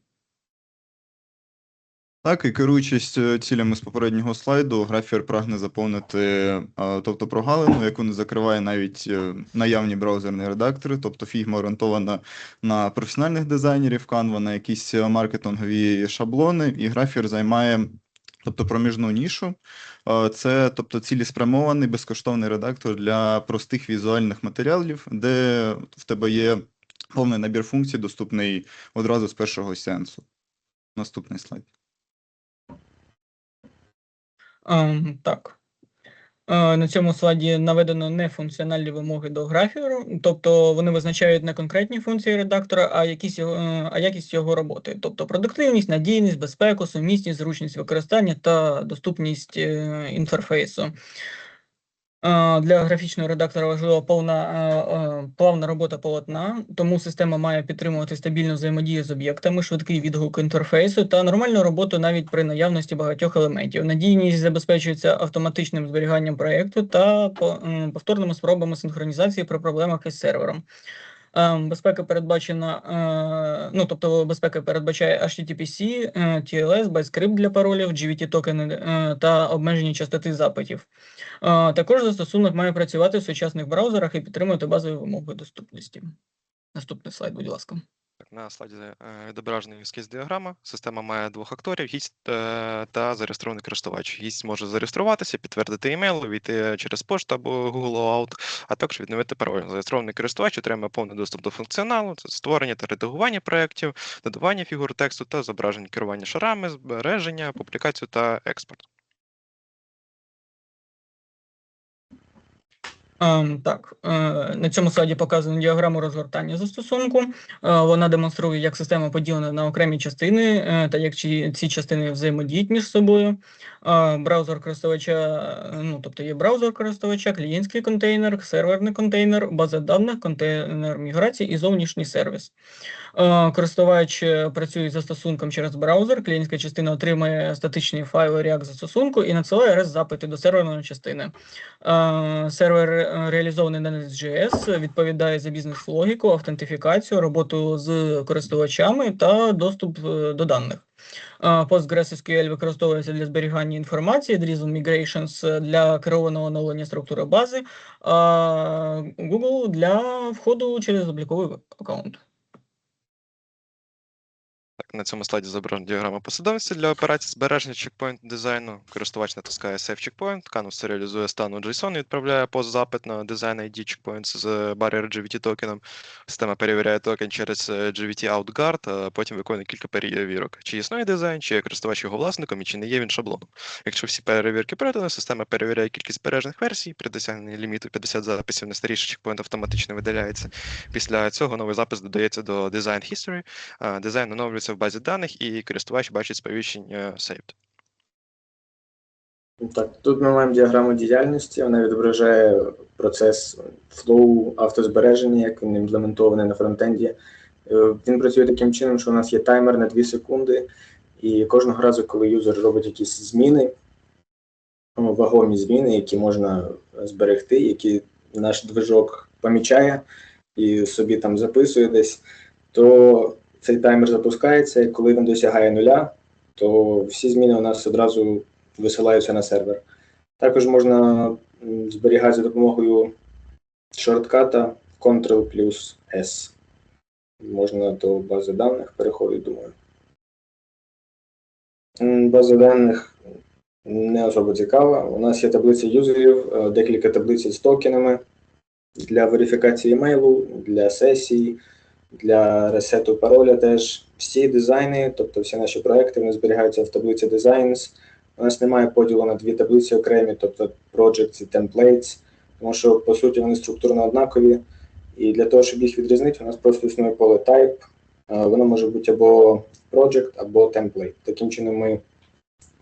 Так, і керуючись цілями з попереднього слайду, Graphier прагне заповнити тобто прогалину, яку не закриває навіть наявні браузерні редактори, тобто Figma орієнтована на професіональних дизайнерів, Canva на якісь маркетингові шаблони, і Graphier займає тобто проміжну нішу. Це тобто цілеспрямований безкоштовний редактор для простих візуальних матеріалів, де в тебе є повний набір функцій, доступний одразу з першого сеансу. Наступний слайд. Так. На цьому слайді наведено нефункціональні вимоги до Graphier, тобто вони визначають не конкретні функції редактора, а якість його роботи, тобто продуктивність, надійність, безпеку, сумісність, зручність використання та доступність інтерфейсу. Для графічного редактора важлива плавна робота полотна, тому система має підтримувати стабільну взаємодію з об'єктами, швидкий відгук інтерфейсу та нормальну роботу навіть при наявності багатьох елементів. Надійність забезпечується автоматичним зберіганням проєкту та повторними спробами синхронізації при проблемах із сервером. Безпека передбачена, тобто безпека передбачає HTTPC, TLS, байт-скрипт для паролів, GVT-токени та обмежені частоти запитів. Також застосунок має працювати в сучасних браузерах і підтримувати базові вимоги доступності. Наступний слайд, будь ласка. На слайді відображена use-case-діаграма. Система має двох акторів, гість та зареєстрований користувач. Гість може зареєструватися, підтвердити імейл, увійти через пошту або Google Out, а також відновити пароль. Зареєстрований користувач отримає повний доступ до функціоналу, це створення та редагування проєктів, додавання фігур тексту та зображень, керування шарами, збереження, публікацію та експорт. Так, на цьому слайді показано діаграму розгортання застосунку. Вона демонструє, як система поділена на окремі частини та як ці частини взаємодіють між собою. Браузер користувача, тобто є браузер користувача, клієнтський контейнер, серверний контейнер, база даних, контейнер міграції і зовнішній сервіс. Користувач працює з застосунком через браузер, клієнтська частина отримує статичні файли React застосунку і надсилає REST-запити до серверної частини. Сервер реалізований на Nest.js, відповідає за бізнес-логіку, автентифікацію, роботу з користувачами та доступ до даних. PostgreSQL використовується для зберігання інформації, Drizzle Migrations для керованого оновлення структури бази, а Google для входу через обліковий аккаунт. На цьому слайді зображена діаграма послідовності для операцій збереження чекпоінт дизайну. Користувач натискає Save Checkpoint, Canvas реалізує стану JSON і відправляє пост-запит на design ID checkpoint з barrier GVT токеном. Система перевіряє токен через GVT OutGuard, а потім виконує кілька перевірок. Чи існує дизайн, чи є користувач його власником і чи не є він шаблоном. Якщо всі перевірки пройдені, система перевіряє кількість збережених версій. При досягненні ліміту 50 записів найстаріший чекпоінт автоматично видаляється. Після цього новий запис додається до Design History. Дизайн оновлюється в базі даних, і користувач бачить сповіщення Saved. Так, тут ми маємо діаграму діяльності, вона відображає процес флоу автозбереження, як він імплементований на фронтенді. Він працює таким чином, що у нас є таймер на 2 секунди, і кожного разу, коли юзер робить якісь зміни, вагомі зміни, які можна зберегти, які наш движок помічає і собі там записує десь, то цей таймер запускається, і коли він досягає 0, то всі зміни у нас одразу висилаються на сервер. Також можна зберігати за допомогою шортката Ctrl+S. Можна до бази даних переходити, думаю. База даних не особо цікава. У нас є таблиця юзерів, декілька таблиць з токенами для верифікації емейлу, для сесій, для ресету пароля теж. Всі дизайни, тобто всі наші проекти, вони зберігаються в таблиці Designs. У нас немає поділу на 2 таблиці окремі, тобто Projects і Templates. тому що, по суті, вони структурно однакові. І для того, щоб їх відрізнити, у нас просто існує поле type. Воно може бути або project, або template. Таким чином ми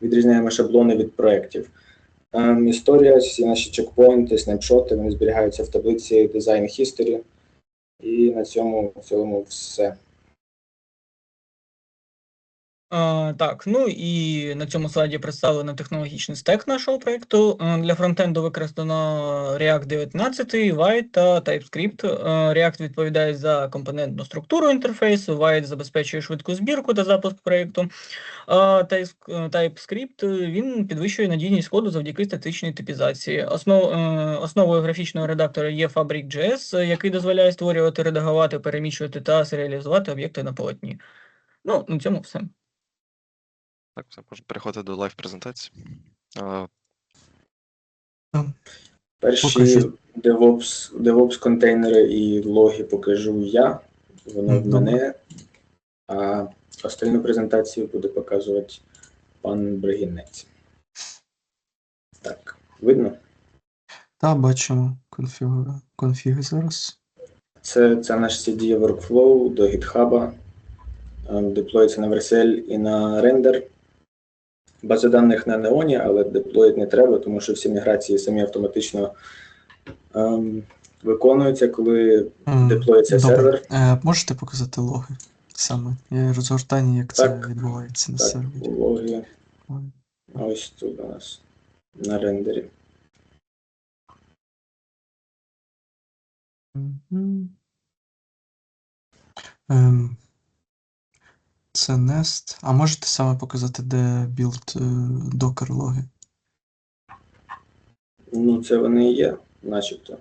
відрізняємо шаблони від проєктів. Історія, всі наші чекпоінти, снапшоти, вони зберігаються в таблиці Design History. І на цьому в цілому все. Так, ну і на цьому слайді представлено технологічний стек нашого проєкту. Для фронтенду використано React 19, White та TypeScript. React відповідає за компонентну структуру інтерфейсу, White забезпечує швидку збірку та запуск проєкту. TypeScript він підвищує надійність коду завдяки статичній типізації. Основою графічного редактора є Fabric.js, який дозволяє створювати, редагувати, переміщувати та серіалізувати об'єкти на полотні. Ну, на цьому все. Так, все, можна переходити до лайв-презентації. Перші DevOps контейнери і логи покажу я, воно в мене, а остальну презентацію буде показувати пан Бригінець. Так, видно? Так, бачимо конфіги зараз. Це наш CD workflow до GitHub, деплоїться на Vercel і на рендер. База даних на Неоні, але деплоїти не треба, тому що всі міграції самі автоматично виконуються, коли деплоїться сервер. Можете показати логи саме? Розгортання, як це відбувається на сервері? Так, логи. Ось тут у нас на рендері. Це Nest. А можете саме показати, де білд докер логи? Ну, це вони і є, начебто.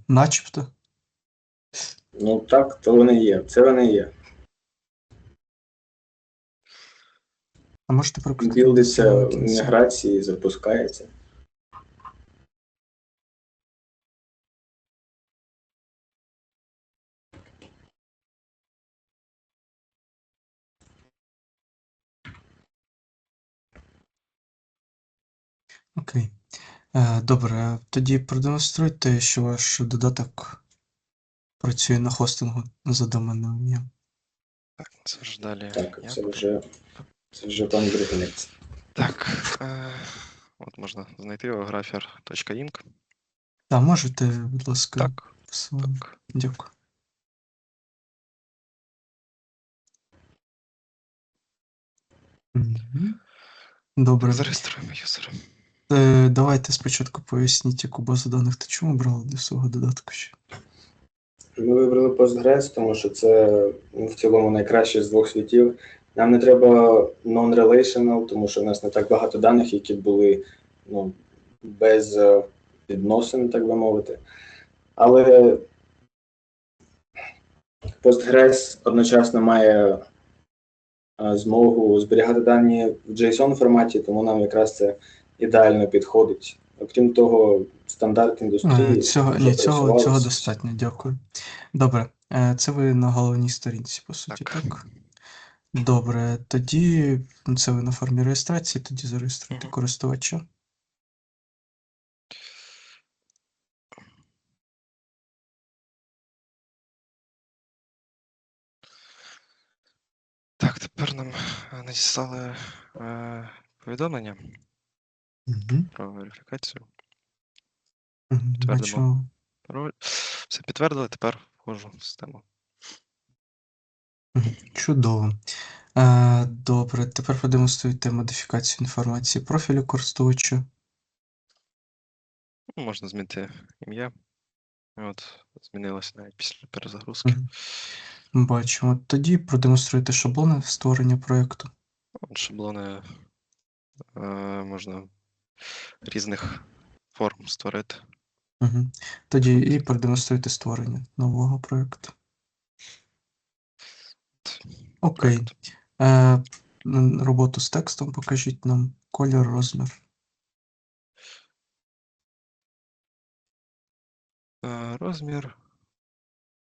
Начебто? Ну так, то вони є. Це вони є. А можете прокрутити? Білдиться міграції, запускається. Окей. Добре, тоді продемонструйте, що ваш додаток працює на хостингу за доменним ім'ям. Так, це ж далі. Так, це вже пан Бригінець. Так, от можна знайти його grapher.inc. Так, можете, будь ласка. Так. Дякую. Добре. Так, зареєструємо юзера. Давайте спочатку поясніть, яку базу даних та чому брали для свого додатку ще. Ми вибрали Postgres, тому що це в цілому найкраще з двох світів. Нам не треба non-relational, тому що в нас не так багато даних, які були без відносин, так би мовити. Але Postgres одночасно має змогу зберігати дані в JSON форматі, тому нам якраз це ідеально підходить. Окрім того, стандарт індустрії. Цього достатньо, дякую. Добре, це ви на головній сторінці, по суті, так? Добре, тоді це ви на формі реєстрації, тоді зареєструйте користувача. Так, тепер нам надіслали повідомлення про верифікацію. Підтвердимо пароль. Все підтвердили, тепер входжу в систему. Чудово. Добре, тепер продемонструйте модифікацію інформації профілю користувача. Можна змінити ім'я. От, змінилося навіть після перезагрузки. Бачимо. Тоді продемонструйте шаблони створення проєкту. Шаблони можна різних форм створити. Тоді і продемонструйте створення нового проєкту. Окей. Роботу з текстом покажіть нам. Колір, розмір. Розмір,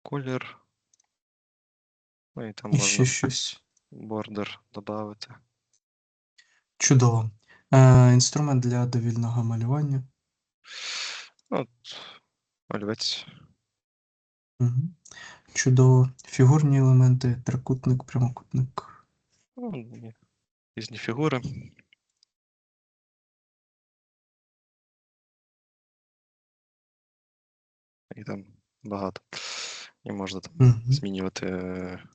колір. Ну і там І можна ще щось. бордер додати. Чудово. Інструмент для довільного малювання. От, олівець. Чудово. Фігурні елементи, трикутник, прямокутник. Різні фігури. І там багато. І можна там змінювати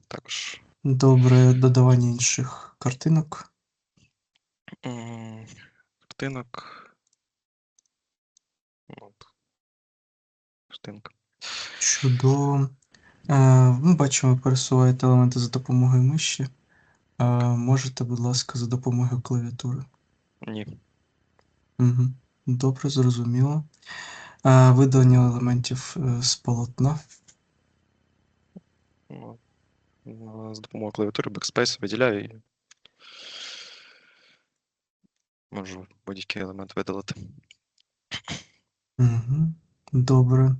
також. Добре, додавання інших картинок. Картинок. Картинка. Чудово. Ми бачимо, ви пересуваєте елементи за допомогою миші. Можете, будь ласка, за допомогою клавіатури? Ні. Добре, зрозуміло. Видалення елементів з полотна. З допомогою клавіатури Backspace виділяю і можу будь-який елемент видалити. Добре.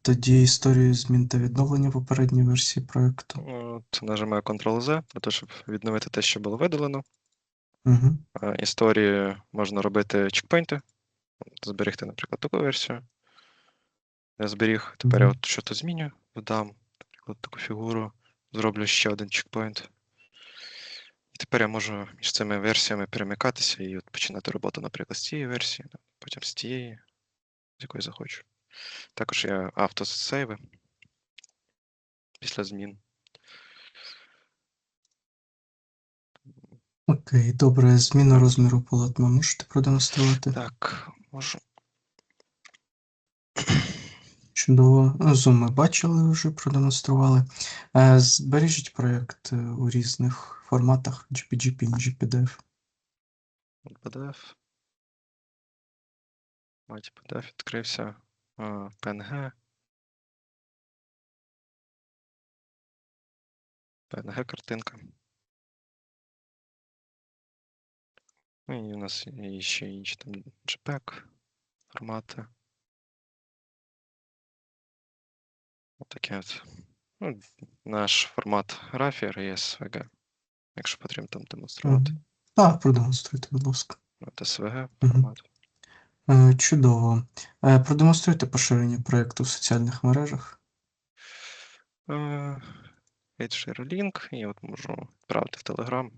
Тоді історію змін та відновлення попередньої версії проєкту. Нажимаю Ctrl-Z для того, щоб відновити те, що було видалено. Історії можна робити чекпоінти. Зберегти, наприклад, таку версію. Я зберіг. Тепер я от щось зміню. Додам, наприклад, таку фігуру. Зроблю ще один чекпоінт. І тепер я можу між цими версіями перемикатися і от починати роботу, наприклад, з цієї версії, потім з тієї, з якої захочу. Також є автосейви після змін. Окей, добре. Зміну розміру полотна можете продемонструвати? Так, можу. Чудово. Зум ми бачили, вже продемонстрували. Збережіть проєкт у різних форматах JPG, PNG, PDF. PDF. Ось PDF відкрився. PNG. PNG картинка. Ну і у нас є ще інші там JPEG формати. Отаке от. Ну, наш формат Graphier і SVG, якщо потрібно там демонструвати. Так, продемонструйте, будь ласка. От SVG формат. Чудово. Продемонструйте поширення проєкту в соціальних мережах. Share link, і от можу відправити в Telegram.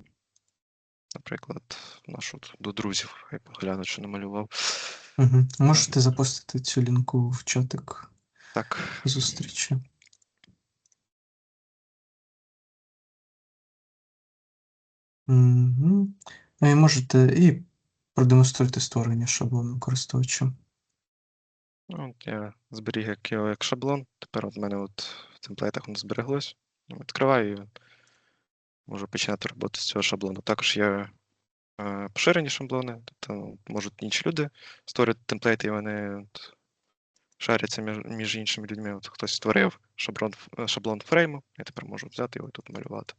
Наприклад, нашу до друзів, хай поглянуть, що намалював. Можете запостити цю лінку в чатик Так. зустрічі. Можете і продемонструйте створення шаблону користувача. От я зберіг його як шаблон. Тепер от в мене от в темплейтах воно збереглось. Відкриваю і можу починати роботу з цього шаблону. Також є поширені шаблони, тобто можуть інші люди створювати темплейти, і вони от шаряться між іншими людьми. От хтось створив шаблон фрейму, я тепер можу взяти його і тут малювати.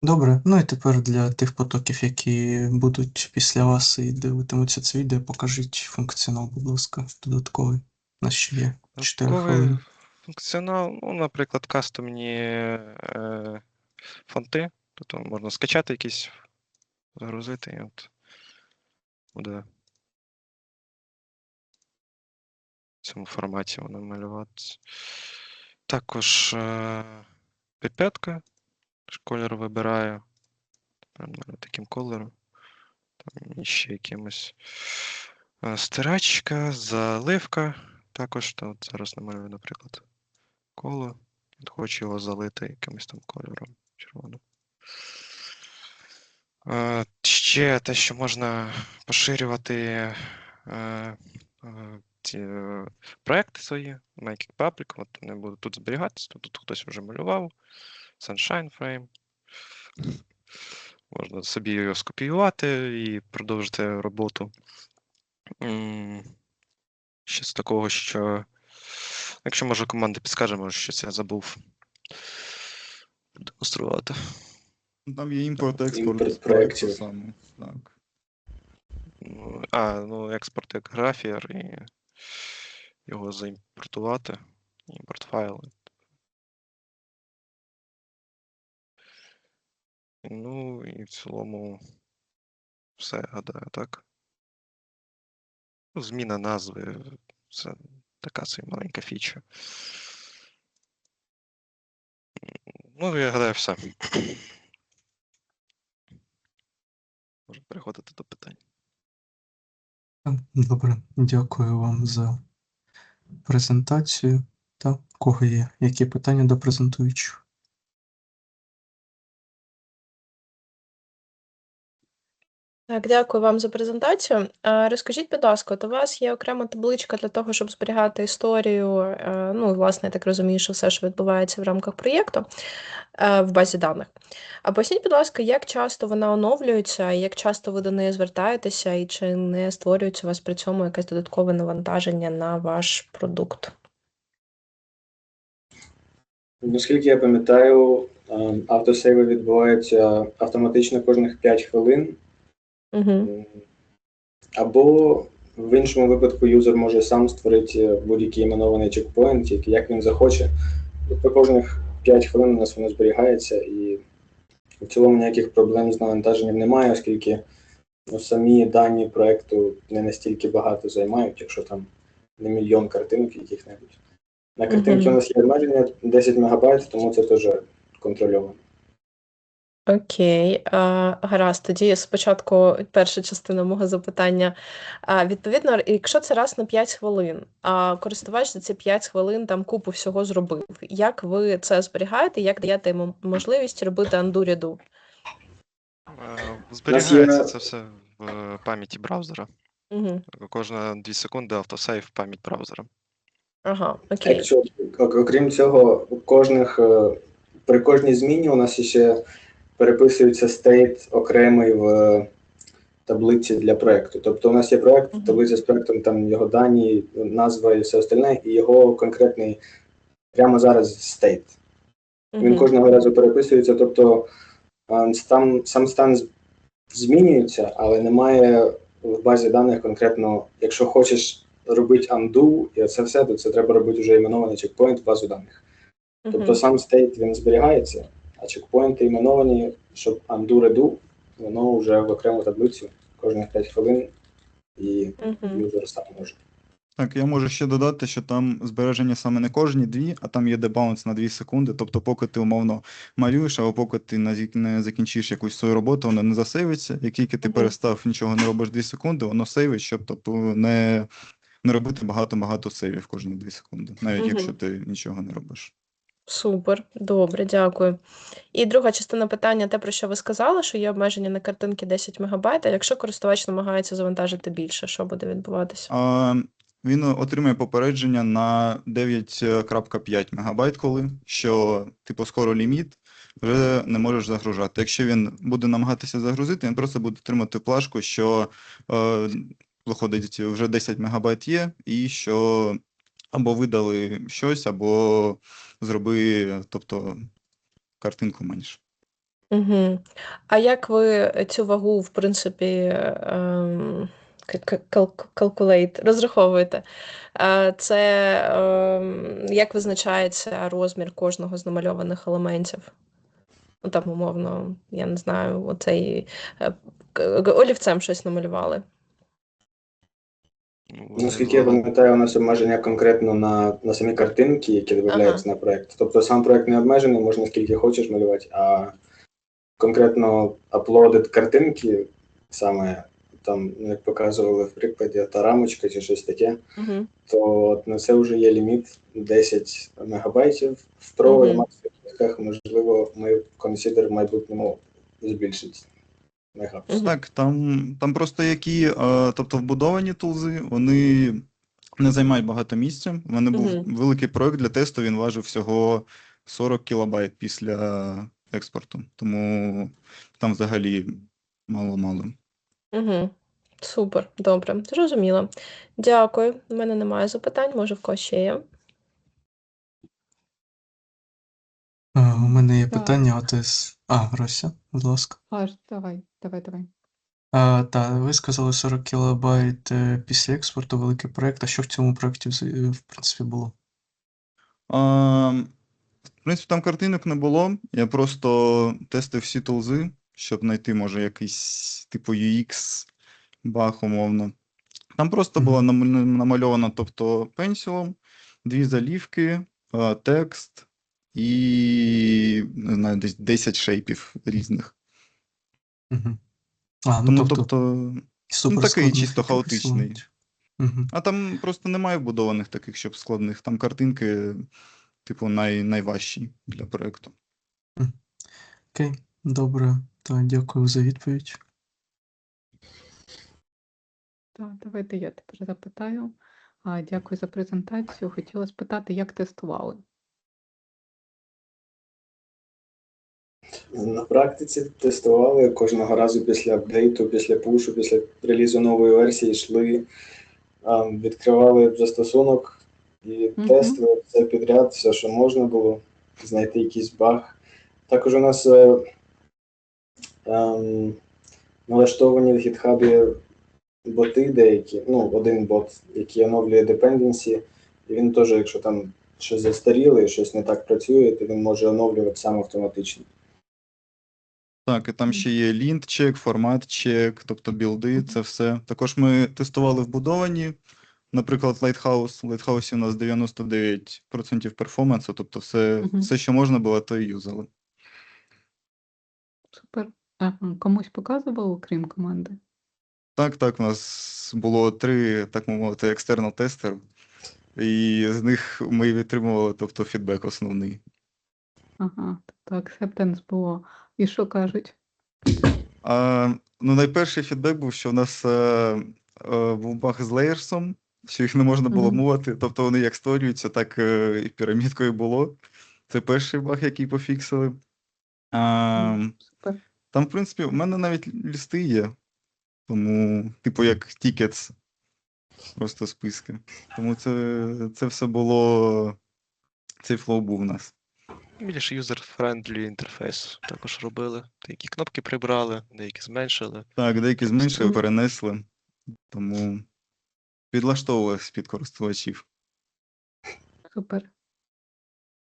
Добре, ну і тепер для тих потоків, які будуть після вас і дивитимуться це відео, покажіть функціонал, будь ласка, додатковий. У нас ще є 4 хвилини. Функціонал, ну, наприклад, кастомні фонти. Тобто можна скачати якісь, загрузити, і от буде в цьому форматі воно малюватися. Також піпетка. Колір вибираю. Тепер таким кольором. Там ще якимось стирачка, заливка. Також от зараз намалюю, наприклад, коло. Хочу його залити якимось там кольором червоним. Ще те, що можна поширювати ці проекти свої, Make it Public, от вони будуть тут зберігатися, тут хтось вже малював, Sunshine Frame. Можна собі його скопіювати і продовжити роботу. Ще з такого, що якщо може команда підскаже, може щось я забув демонструвати. Там є імпорт-експорт з проєкту саме. Так. Ну, експорт як графір і його заімпортувати. Імпорт файли. Ну і в цілому все, гадаю, так. Ну, зміна назви це така собі маленька фіча. Ну, я гадаю, все. Можемо переходити до питань. Добре, дякую вам за презентацію. Та, у кого є які питання до презентуючого? Так, дякую вам за презентацію. Розкажіть, будь ласка, от у вас є окрема табличка для того, щоб зберігати історію, ну, власне, я так розумію, що все, що відбувається в рамках проєкту в базі даних. А поясніть, будь ласка, як часто вона оновлюється, як часто ви до неї звертаєтеся, і чи не створюється у вас при цьому якесь додаткове навантаження на ваш продукт? Наскільки я пам'ятаю, автосейви відбуваються автоматично кожних 5 хвилин. Угу. Або в іншому випадку юзер може сам створити будь-який іменований чекпоінт, як він захоче. Тобто кожних 5 хвилин у нас воно зберігається, і в цілому ніяких проблем з навантаженням немає, оскільки самі дані проєкту не настільки багато займають, якщо там не мільйон картинок яких-небудь. На картинки у нас є обмеження 10 МБ, тому це теж контрольовано. Окей, гаразд. Тоді спочатку перша частина мого запитання. Відповідно, якщо це раз на 5 хвилин, а користувач за ці 5 хвилин там купу всього зробив, як ви це зберігаєте, як даєте йому можливість робити undo-redo? Зберігається це все в пам'яті браузера. Угу. Кожна 2 секунди автосейв в пам'ять браузера. Ага, окей. Якщо, окрім цього, при кожній зміні у нас ще переписується стейт окремий в таблиці для проєкту. Тобто у нас є проєкт, таблиця з проєктом, там його дані, назва і все остальне, і його конкретний прямо зараз стейт. Він кожного разу переписується, тобто сам стан змінюється, але немає в базі даних конкретно, якщо хочеш робити undo і це все, то це треба робити вже іменований чекпоінт в базу даних. Тобто сам стейт він зберігається, а чекпоінти іменовані, щоб undo-redo, воно вже в окрему таблицю кожних 5 хвилин, і юзер сам може. Так, я можу ще додати, що там збереження саме не кожні 2, а там є дебаунс на 2 секунди. Тобто, поки ти умовно малюєш, або поки ти не закінчиш якусь свою роботу, воно не засейвиться. Як тільки ти перестав, нічого не робиш 2 секунди, воно сейвить, щоб тобто, не робити багато сейвів кожні 2 секунди, навіть якщо ти нічого не робиш. Супер, добре, дякую. І друга частина питання, те, про що ви сказали, що є обмеження на картинки 10 МБ, а якщо користувач намагається завантажити більше, що буде відбуватися? Він отримає попередження на 9.5 МБ, що, типу, скоро ліміт, вже не можеш загружати. Якщо він буде намагатися загрузити, він просто буде отримати плашку, що виходить, вже 10 МБ є, і що або видали щось, або зроби, тобто, картинку менше. Угу. А як ви цю вагу, в принципі, розраховуєте? Це як визначається розмір кожного з намальованих елементів? Ну, там, умовно, я не знаю, оцей олівцем щось намалювали. Наскільки я пам'ятаю, у нас обмеження конкретно на самі картинки, які додаються на проєкт. Тобто сам проєкт не обмежений, можна скільки хочеш малювати, а конкретно аплодити картинки, саме там, як показували в прикладі, та рамочка чи щось таке, то на це вже є ліміт 10 МБ. В Pro і Max, можливо, ми консидер в майбутньому збільшити. Так, там просто які, тобто вбудовані тулзи, вони не займають багато місця. У мене був великий проєкт для тесту, він важив всього 40 кілобайт після експорту, тому там взагалі мало-мало. Супер, добре, зрозуміло. Дякую, у мене немає запитань, може в когось ще є? У мене є питання от із... Рося, будь ласка. Давай. Так, ви сказали 40 кілобайт після експорту, великий проєкт. А що в цьому проєкті, в принципі, було? В принципі, там картинок не було. Я просто тестив всі тулзи, щоб знайти, може, якийсь типу UX баг, умовно. Там просто було намальовано, тобто, пенсілом, 2 залівки, текст і, не знаю, десь 10 шейпів різних. Тому, тобто, такий чисто хаотичний. А там просто немає вбудованих таких, щоб складних. Там картинки, типу, найважчі для проєкту. Окей, добре. То дякую за відповідь. Так, давайте я тепер запитаю. Дякую за презентацію. Хотіла спитати, як тестували? На практиці тестували кожного разу після апдейту, після пушу, після релізу нової версії йшли, відкривали застосунок і тестили все підряд, все, що можна було, знайти якийсь баг. Також у нас налаштовані в GitHub боти деякі, один бот, який оновлює dependency, і він теж, якщо там щось застаріле, щось не так працює, то він може оновлювати сам автоматично. Так, і там ще є lint-чек, формат-чек, тобто білди, це все. Також ми тестували вбудовані, наприклад, Lighthouse. В Lighthouse у нас 99% перформансу, тобто все, що можна було, то і юзали. Супер. Комусь показували, окрім команди? Так, у нас було 3, так мовити, external тестер, і з них ми відтримували, тобто, фідбек основний. Ага, тобто acceptance було. І що кажуть? Найперший фідбек був, що в нас був баг з леєрсом, що їх не можна було мовити, тобто вони як створюються, так і пірамідкою було. Це перший баг, який пофіксили. Супер. Там, в принципі, у мене навіть лісти є, тому, типу, як tickets, просто списки. Тому це все було, цей флоу був у нас. Більш user-friendly інтерфейс також робили. Деякі кнопки прибрали, деякі зменшили. Так, деякі зменшили, перенесли, тому підлаштовувалися під користувачів. Супер.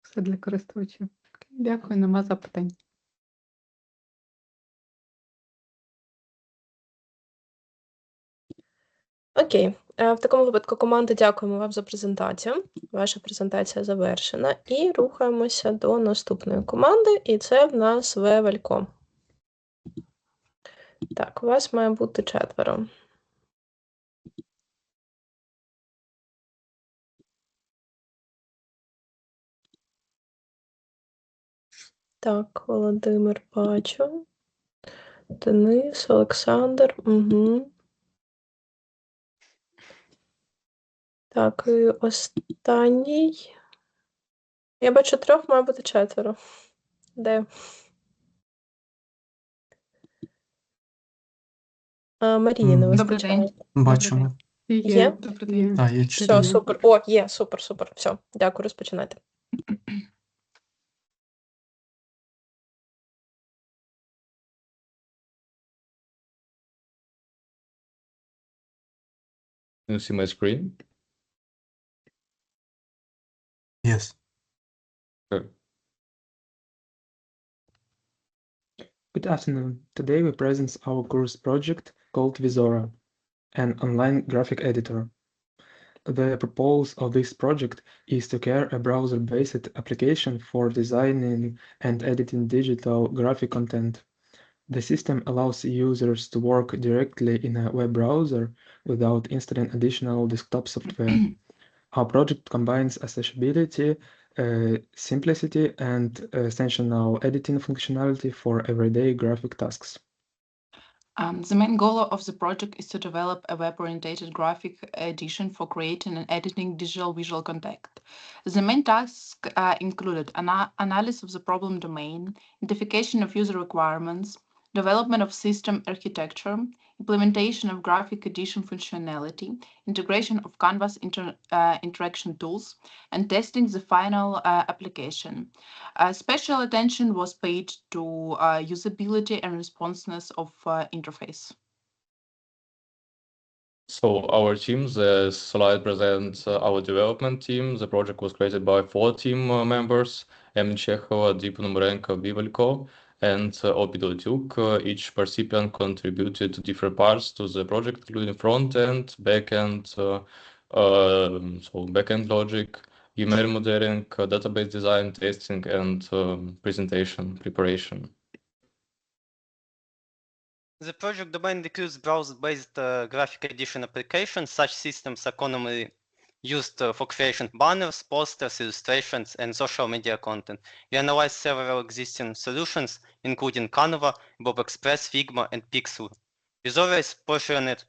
Все для користувачів. Дякую, нема запитань. Окей. В такому випадку, команда, дякуємо вам за презентацію. Ваша презентація завершена. І рухаємося до наступної команди, і це в нас Велько. Так, у вас має бути 4. Так, Володимир бачу. Денис, Олександр. Угу. Так, і останній. Я бачу 3, має бути 4. Де? Марії не вистачає. Бачимо. Є? Добрий день. Так, є Все, 4. супер. О, є, супер. Все, дякую, розпочинайте. Can you see my screen? Yes. Okay. Good afternoon. Today we present our course project called Visora, an online graphic editor. The purpose of this project is to create a browser-based application for designing and editing digital graphic content. The system allows users to work directly in a web browser without installing additional desktop software. Our project combines accessibility, simplicity, and extensional editing functionality for everyday graphic tasks. The main goal of the project is to develop a web-oriented graphic edition for creating and editing digital visual content. The main tasks included analysis of the problem domain, identification of user requirements, development of system architecture, implementation of graphic edition functionality, integration of Canvas interaction tools, and testing the final application. Special attention was paid to usability and responsiveness of interface. So our team, the slide presents our development team. The project was created by 4 team members: Emil Chekhova, Deep Numerenko, Bivalko, and Obi Dotyuk. Each participant contributed to different parts to the project, including front end, back end, so back end logic, email modeling, database design, testing, and presentation preparation. The project domain includes browser-based graphic edition applications. Such systems are commonly used for creation of banners, posters, illustrations, and social media content. We analyzed several existing solutions, including Canva, Bob Express, Figma, and Pixel. We always pioneered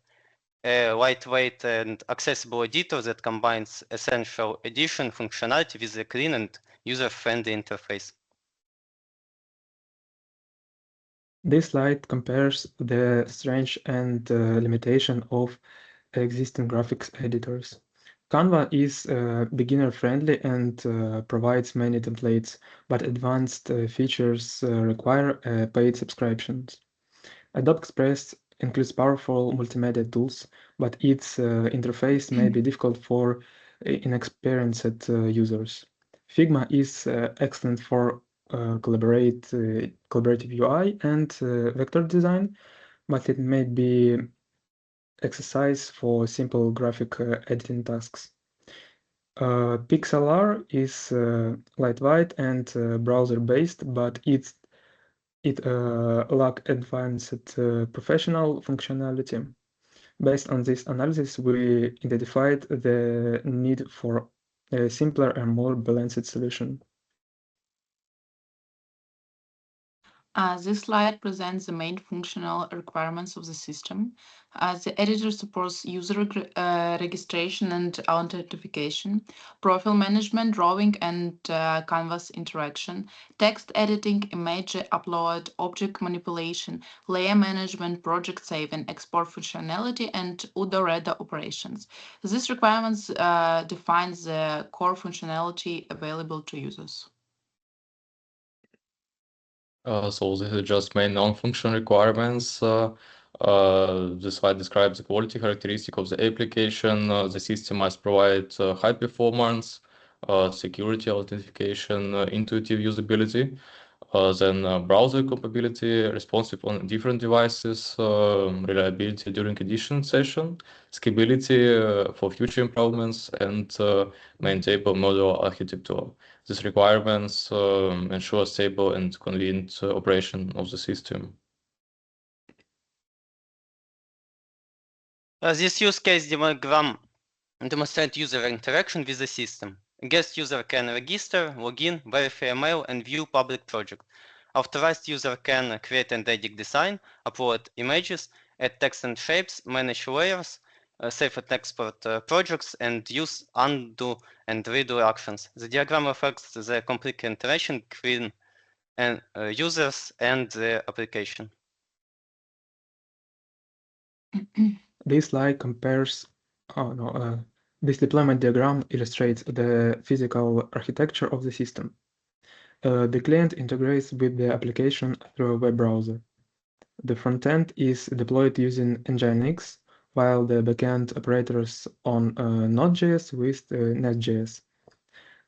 a lightweight and accessible editor that combines essential edition functionality with a clean and user-friendly interface. This slide compares the strengths and limitation of existing graphics editors. Canva is beginner-friendly and provides many templates, but advanced features require paid subscriptions. Adobe Express includes powerful multimedia tools, but its interface may be difficult for inexperienced users. Figma is excellent for collaborative UI and vector design, but it may be exercise for simple graphic editing tasks. Pixlr is lightweight and browser-based, but it lacks advanced professional functionality. Based on this analysis, we identified the need for a simpler and more balanced solution. This slide presents the main functional requirements of the system. The editor supports user registration and authentication, profile management, drawing and canvas interaction, text editing, image upload, object manipulation, layer management, project save and export functionality, and UDO-REDA operations. These requirements define the core functionality available to users. So this is just main non-function requirements. This slide describes the quality characteristic of the application. The system must provide high performance, security authentication, intuitive usability, then browser compatibility, responsive on different devices, reliability during edition session, scalability for future improvements, and maintainable modular architecture. These requirements ensure stable and convenient operation of the system. This use case diagram demonstrates user interaction with the system. A guest user can register, login, verify email, and view public project. Authorized user can create and edit design, upload images, add text and shapes, manage layers, save and export projects, and use undo and redo actions. The diagram reflects the complete interaction between users and the application. This slide compares, this deployment diagram illustrates the physical architecture of the system. The client integrates with the application through a web browser. The frontend is deployed using Nginx, while the backend operates on Node.js with Nest.js.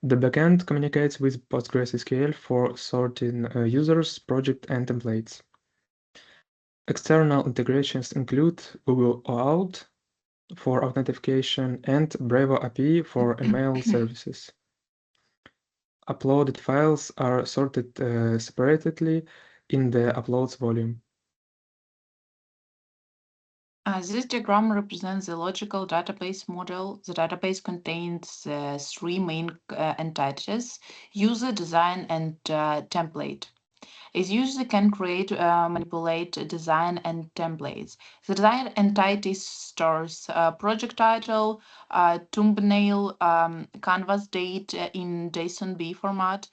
The backend communicates with PostgreSQL for sorting users, project, and templates. External integrations include Google OAuth for authentication and Bravo API for email services. Uploaded files are sorted separately in the uploads volume. This diagram represents the logical database model. The database contains 3 main entities: user, design, and template. A user can create, manipulate, design, and templates. The design entity stores project title, thumbnail, canvas date in JSON-B format,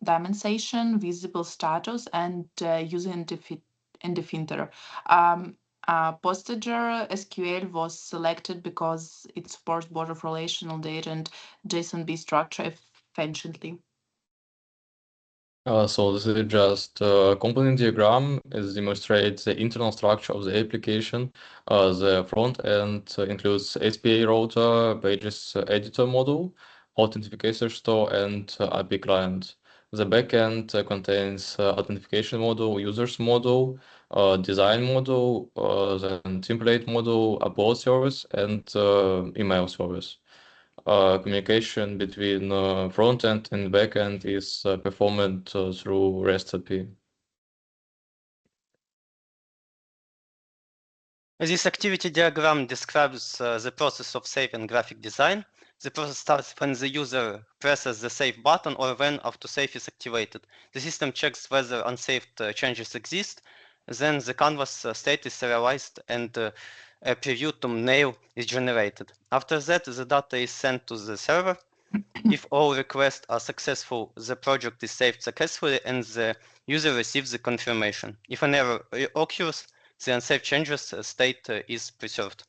dimension, visible status, and user identifier. Postager SQL was selected because it supports both of relational data and JSON-B structure efficiently. So this is just a component diagram. It demonstrates the internal structure of the application. The front end includes SPA router, pages editor module, authentication store, and API client. The backend contains authentication module, users module, design module, then template module, upload service, and email service. Communication between front end and back end is performed through REST API. This activity diagram describes the process of saving graphic design. The process starts when the user presses the save button or when autosave is activated. The system checks whether unsaved changes exist. Then the canvas state is serialized and a preview thumbnail is generated. After that, the data is sent to the server. If all requests are successful, the project is saved successfully and the user receives the confirmation. If an error occurs, the unsaved changes state is preserved.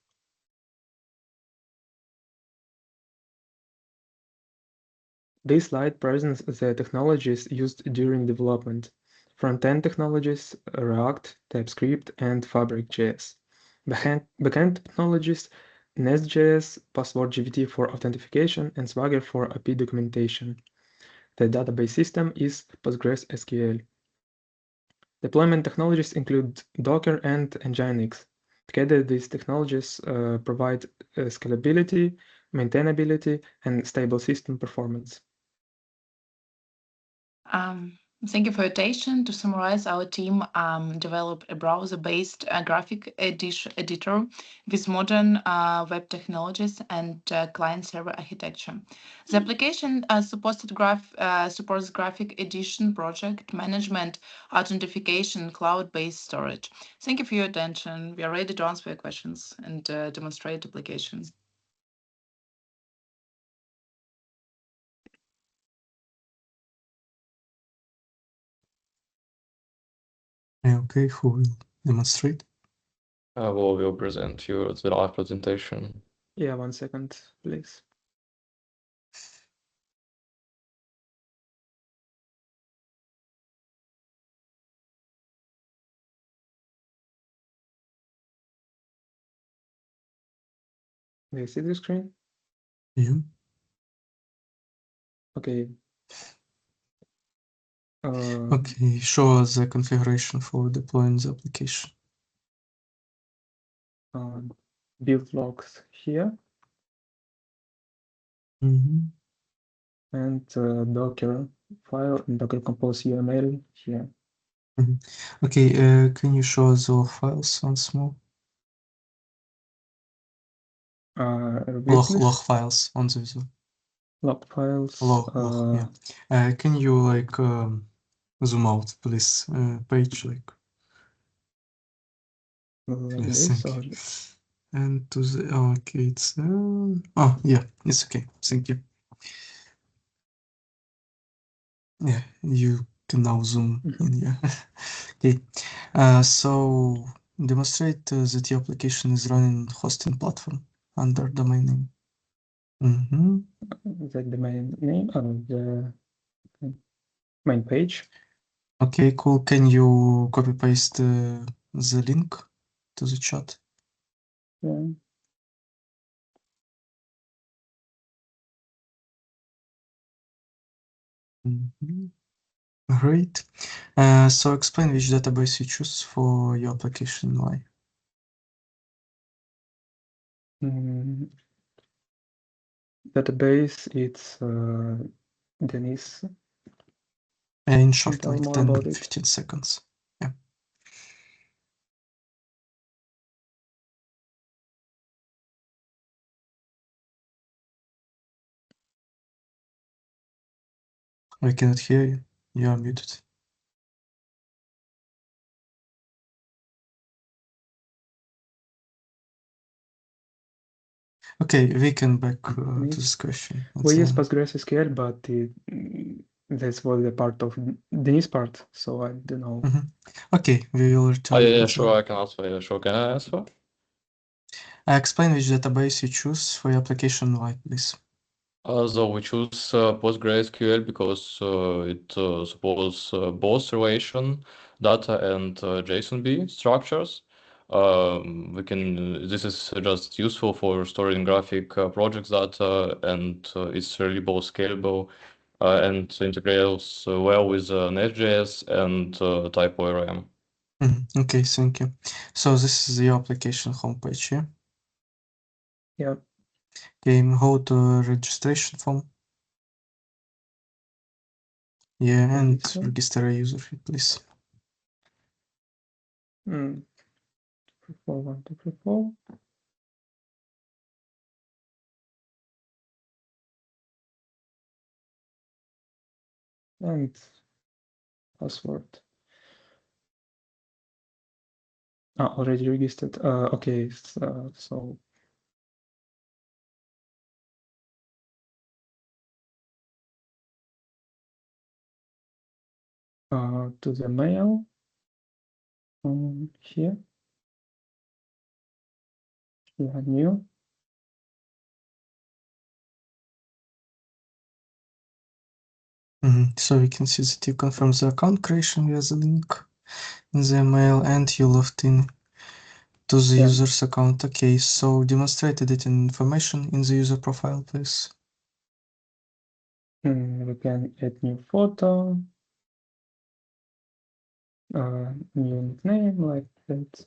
This slide presents the technologies used during development. Front-end technologies, React, TypeScript, and Fabric.js. Backend technologies, Nest.js, PasswordGPT for authentication, and Swagger for API documentation. The database system is PostgreSQL. Deployment technologies include Docker and Nginx. Together, these technologies provide scalability, maintainability, and stable system performance. Thank you for your attention. To summarize, our team developed a browser-based graphic editor with modern web technologies and client-server architecture. The application supports graphic edition, project management, authentication, cloud-based storage. Thank you for your attention. We are ready to answer your questions and demonstrate application. Okay, who will demonstrate? We'll present you the live presentation. Yeah, 1 second, please. Do you see the screen? Yeah. Okay. Okay, show us the configuration for deploying the application. Build logs here. Mm-hmm. And Docker file and Docker compose UML here. Mm-hmm. Okay, can you show us the files once more? Log files on the visual. Log files. Log, yeah. Can you like zoom out, please? Page like this or... And to the okay, it's oh yeah, it's okay. Thank you. Yeah, you can now zoom in here. Okay, so demonstrate that your application is running hosting platform under domain name. Mm-hmm. The domain name of the main page. Okay, cool. Can you copy paste the link to the chat? Yeah. Mm-hmm. Great. So explain which database you choose for your application and why. Database, it's Denise. In short, like 10-15 seconds. Yeah. I cannot hear you. You are muted. Okay, we can back to this question. We use PostgreSQL, but that's was the part of Denise part, so I don't know. Okay, we will return. Yeah, sure, I can answer. Yeah, sure, can I answer? Explain which database you choose for your application, why, please. So we choose PostgreSQL because it supports both relation data and JSONB structures. This is just useful for storing graphic projects data, and it's really both scalable and integrates well with Nest.js and TypeORM. Okay, thank you. So this is your application homepage, yeah? Yeah. Okay, go to registration form. Yeah, and Register. register a user, please. 234. And password. Already registered. Okay, so to the mail here. Yeah, new. So we can see that you confirm the account creation via the link in the email, and you logged in to the user's account. Okay, so demonstrate editing information in the user profile, please. We can add new photo, new nickname like that,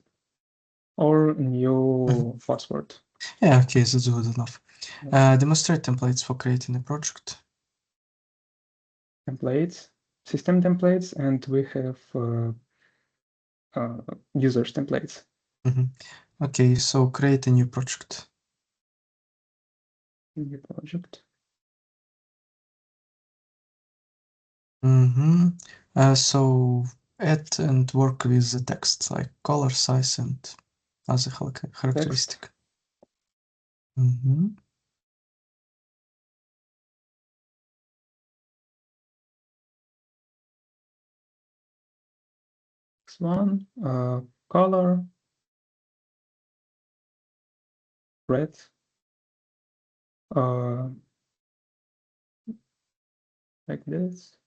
or new password. Yeah, okay, that's good enough. Demonstrate templates for creating a project. Templates, system templates, and we have users templates. Okay, so create a new project. New project. So add and work with the text like color, size, and other characteristic. Next one, color, red, like this.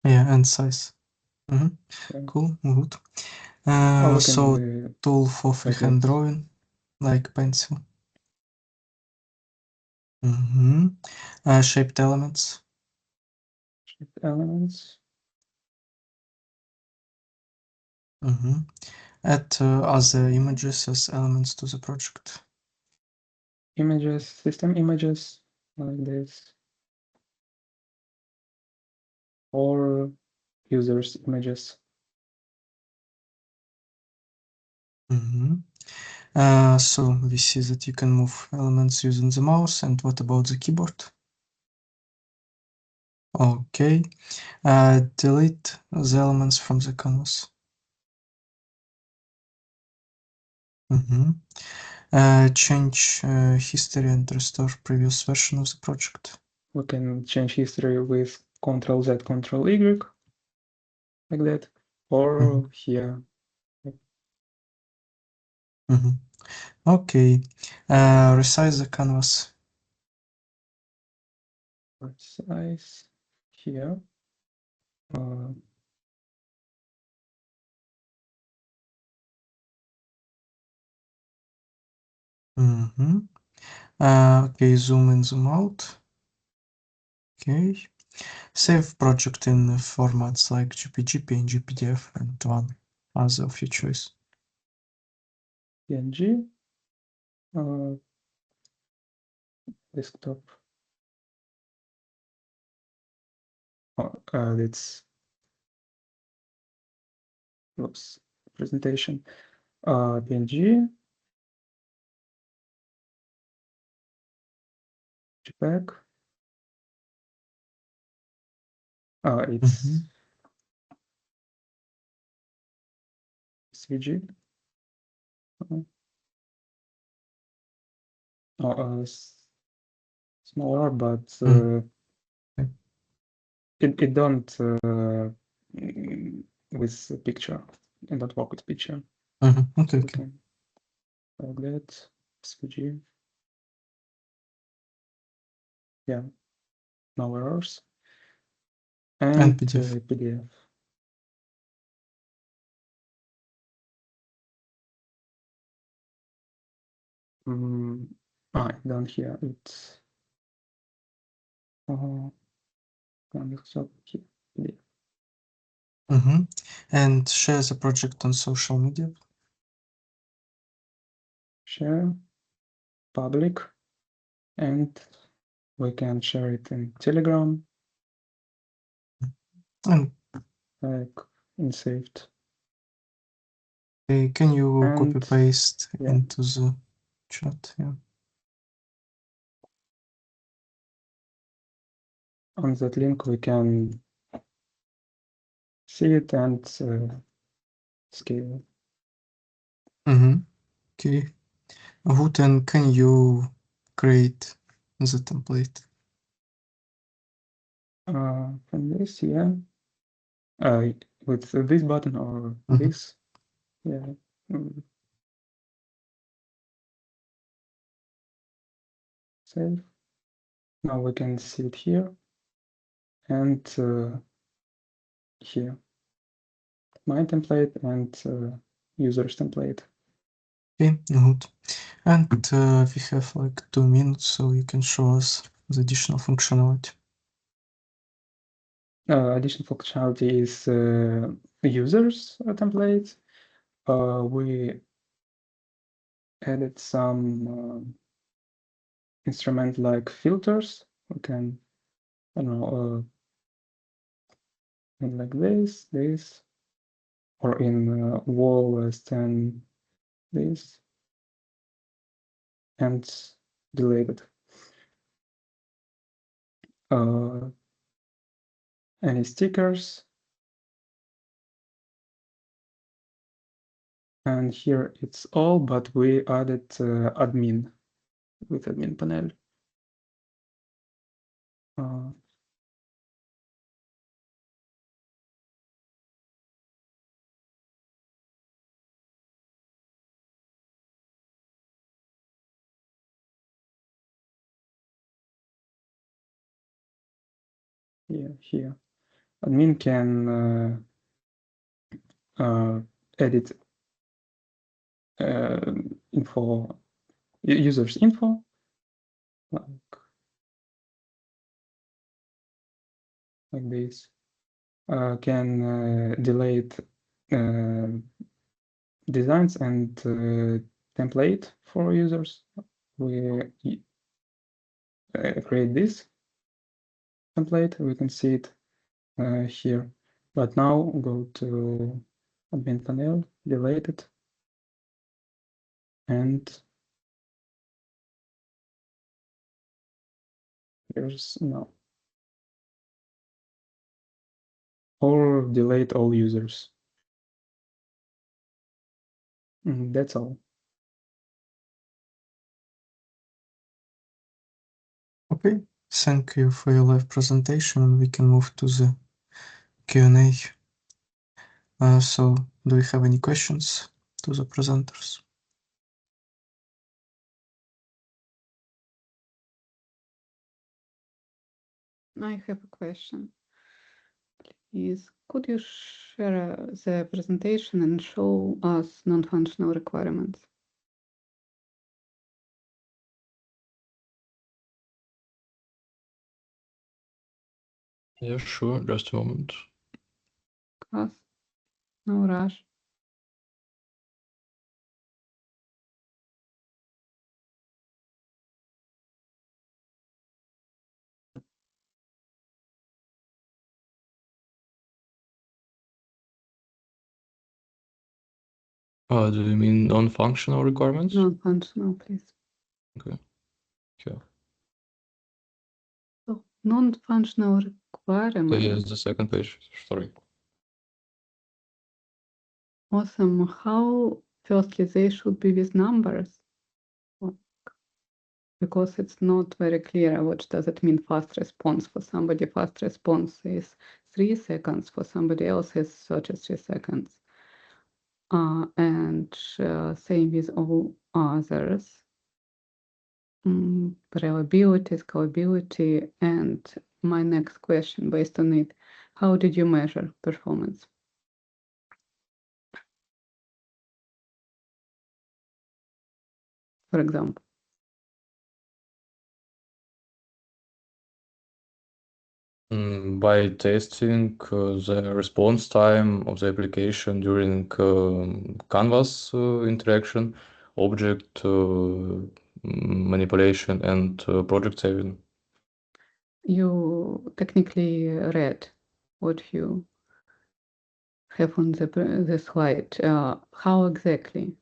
Yeah, and size. Cool, good. So tool for freehand drawing, like pencil. Shaped elements. Shaped elements. Add other images as elements to the project. Images, system images, like this. Or users images. So we see that you can move elements using the mouse. And what about the keyboard? Okay. Delete the elements from the canvas. Change history and restore previous version of the project. We can change history with Ctrl-Z, Ctrl-Y, like that, or here. Okay. Resize the canvas. Resize here. Okay, zoom in, zoom out. Okay. Save project in formats like JPG, PNG, PDF, and one other of your choice. PNG. Desktop. It's presentation. PNG. JPEG. It's SVG. Smaller, but it don't with picture. It don't work with picture. Okay. Like that. SVG. Yeah, no errors. And And PDF. PDF. Down here it's here, PDF. And share the project on social media. Share, public, and we can share it in Telegram. And like in saved. Can you And, copy paste yeah. into the chat? Yeah. On that link we can see it and scale. Okay. Good, and can you create the template? From this, yeah. With this button or this, yeah. Save. Now we can see it here and here. My template and user's template. Okay, good. And we have like 2 minutes, so you can show us the additional functionality. Additional functionality is users template. We added some instrument like filters. We can, I don't know, like this, or in wall stand this, and delete it. Any stickers. And here it's all, but we added admin with admin panel. Yeah, here. Admin can edit info, users info, like this. Can delete designs and template for users. We create this template. We can see it here. But now go to admin panel, delete it, and here's no. Or delete all users. That's all. Okay, thank you for your live presentation. We can move to the Q&A. So, do you have any questions to the presenters? I have a question. Please, could you share the presentation and show us non-functional requirements? Yeah, sure. Just a moment. Class, no rush. Do you mean non-functional requirements? Non-functional, please. Okay. Sure. So, non-functional requirements. Yeah, it's the second page. Sorry. Awesome. How, firstly, they should be with numbers? Because it's not very clear what does it mean fast response. For somebody, fast response is 3 seconds. For somebody else, is 33 seconds. And same with all others. reliability, scalability, and my next question based on it, how did you measure performance? For example. By testing the response time of the application during canvas interaction, object manipulation, and project saving. You technically read what you have on the slide. How exactly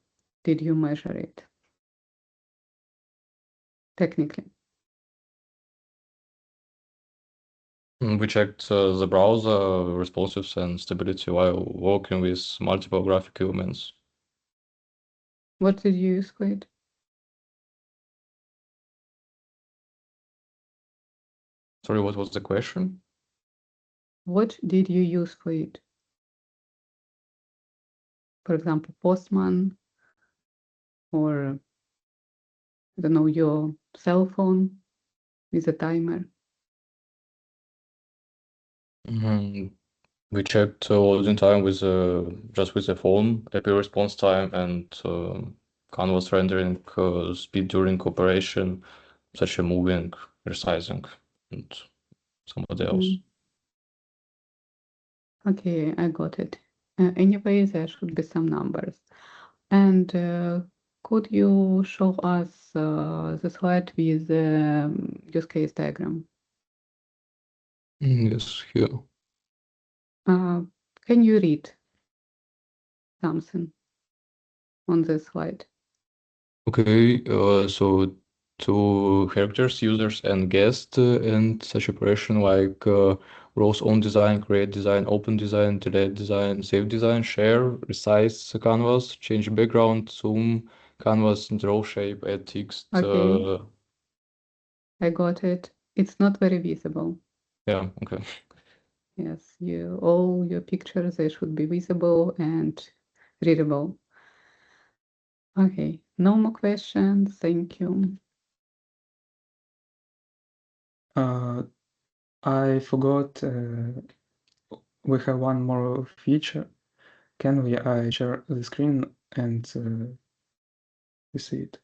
did you measure it? Technically. We checked the browser responsiveness and stability while working with multiple graphic elements. What did you use for it? Sorry, what was the question? What did you use for it? For example, Postman, or I don't know, your cell phone with a timer. We checked loading time with just with the phone, API response time, and canvas rendering speed during operation, such as moving, resizing, and somebody else. Okay, I got it. Anyway, there should be some numbers. And could you show us the slide with the use case diagram? Yes, here. Can you read something on this slide? Okay, so two characters, users and guest, and such operation like rows on design, create design, open design, delete design, save design, share, resize canvas, change background, zoom canvas, draw shape, add text. Okay. I got it. It's not very visible. Yeah, okay. Yes, all your pictures, they should be visible and readable. Okay, no more questions. Thank you. I forgot we have one more feature. Can we share the screen and we see it?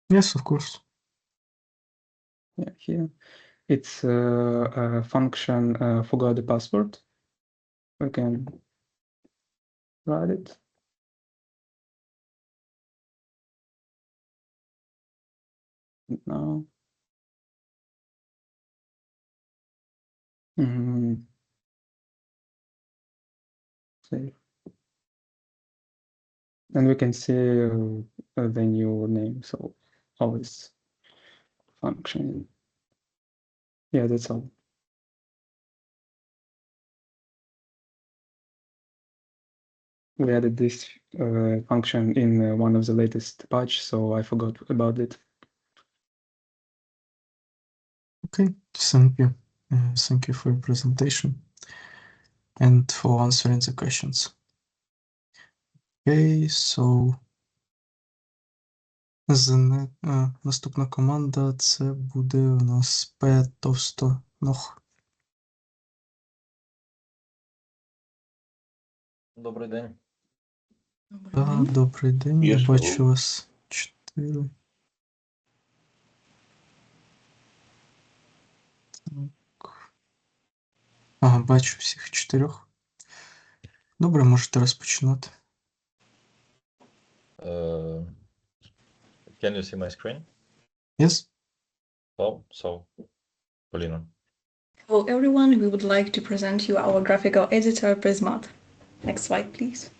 Yes, of course. Yeah, here. It's a function forgot the password. We can write it. Now. Save. And we can see the new name, so always function. Yeah, that's all. We added this function in one of the latest patch, so I forgot about it. Okay, thank you. Thank you for your presentation and for answering the questions. Okay, so наступна команда це буде у нас П Товстоног. Добрий день. Добрий день, я бачу вас 4. Так. Ага, бачу всіх 4. Добре, можете розпочинати. Can you see my screen? Yes. Well, so, Polina. Hello everyone, we would like to present you our graphical editor Prismat. Next slide, please.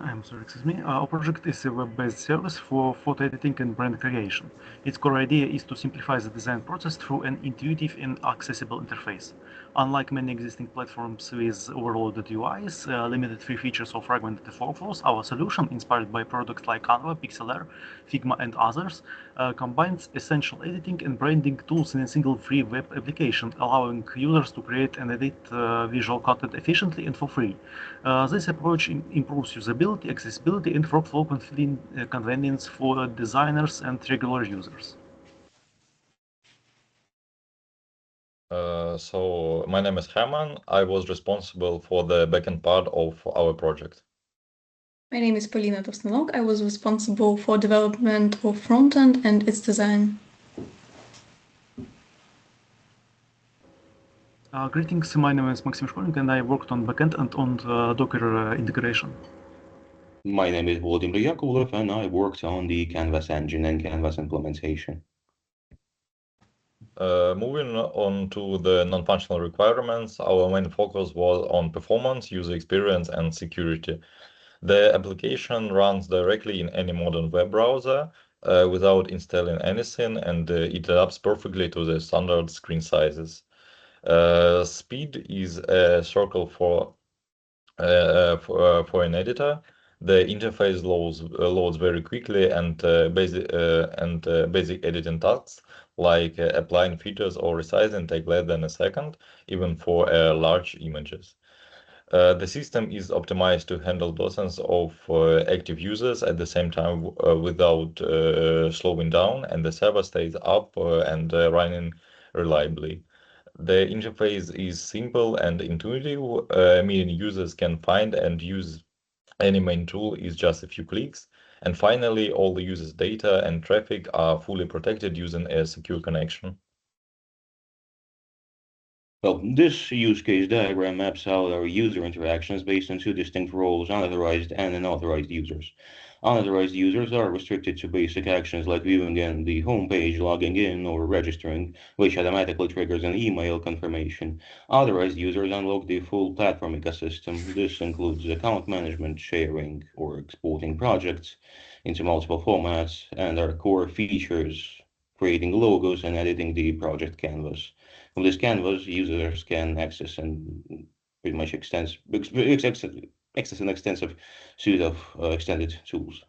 I'm sorry, excuse me. Our project is a web-based service for photo editing and brand creation. Its core idea is to simplify the design process through an intuitive and accessible interface. Unlike many existing platforms with overloaded UIs, limited free features or fragmented workflows, our solution, inspired by products like Canva, Pixlr, Figma, and others, combines essential editing and branding tools in a single free web application, allowing users to create and edit visual content efficiently and for free. This approach improves usability, accessibility, and workflow convenience for designers and regular users. So my name is Herman. I was responsible for the backend part of our project. My name is Polina Tostnalok. I was responsible for development of frontend and its design. Greetings, my name is Maxim Shkolnik and I worked on backend and on Docker integration. My name is Volodymyr Yakovlev and I worked on the Canvas engine and Canvas implementation. Moving on to the non-functional requirements, our main focus was on performance, user experience, and security. The application runs directly in any modern web browser without installing anything, and it adapts perfectly to the standard screen sizes. Speed is a circle for an editor. The interface loads very quickly, and basic editing tasks like applying features or resizing take less than a second, even for large images. The system is optimized to handle dozens of active users at the same time without slowing down, and the server stays up and running reliably. The interface is simple and intuitive, meaning users can find and use any main tool is just a few clicks. And finally, all the users' data and traffic are fully protected using a secure connection. Well, this use case diagram maps out our user interactions based on two distinct roles, unauthorized and unauthorized users. Unauthorized users are restricted to basic actions like viewing in the home page, logging in, or registering, which automatically triggers an email confirmation. Authorized users unlock the full platform ecosystem. This includes account management, sharing, or exporting projects into multiple formats, and our core features, creating logos and editing the project canvas. From this canvas, users can access and pretty much access an extensive suite of extended tools.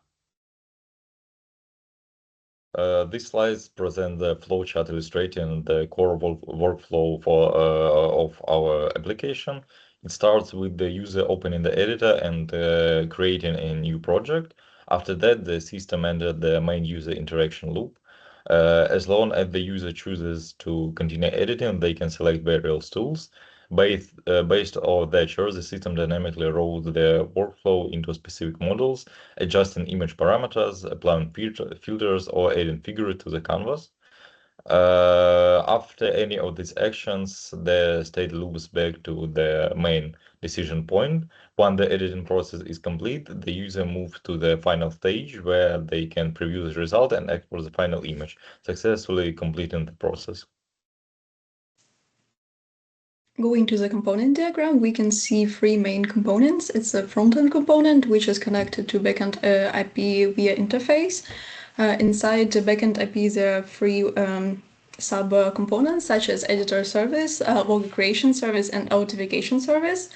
These slides present the flowchart illustrating the core workflow of our application. It starts with the user opening the editor and creating a new project. After that, the system enters the main user interaction loop. As long as the user chooses to continue editing, they can select various tools. Based on their choice, the system dynamically rolls the workflow into specific models, adjusting image parameters, applying filters, or adding figures to the canvas. After any of these actions, the state loops back to the main decision point. When the editing process is complete, the user moves to the final stage where they can preview the result and export the final image, successfully completing the process. Going to the component diagram, we can see three main components. It's a front-end component, which is connected to backend IP via interface. Inside the backend IP, there are three sub-components, such as editor service, logger creation service, and authentication service.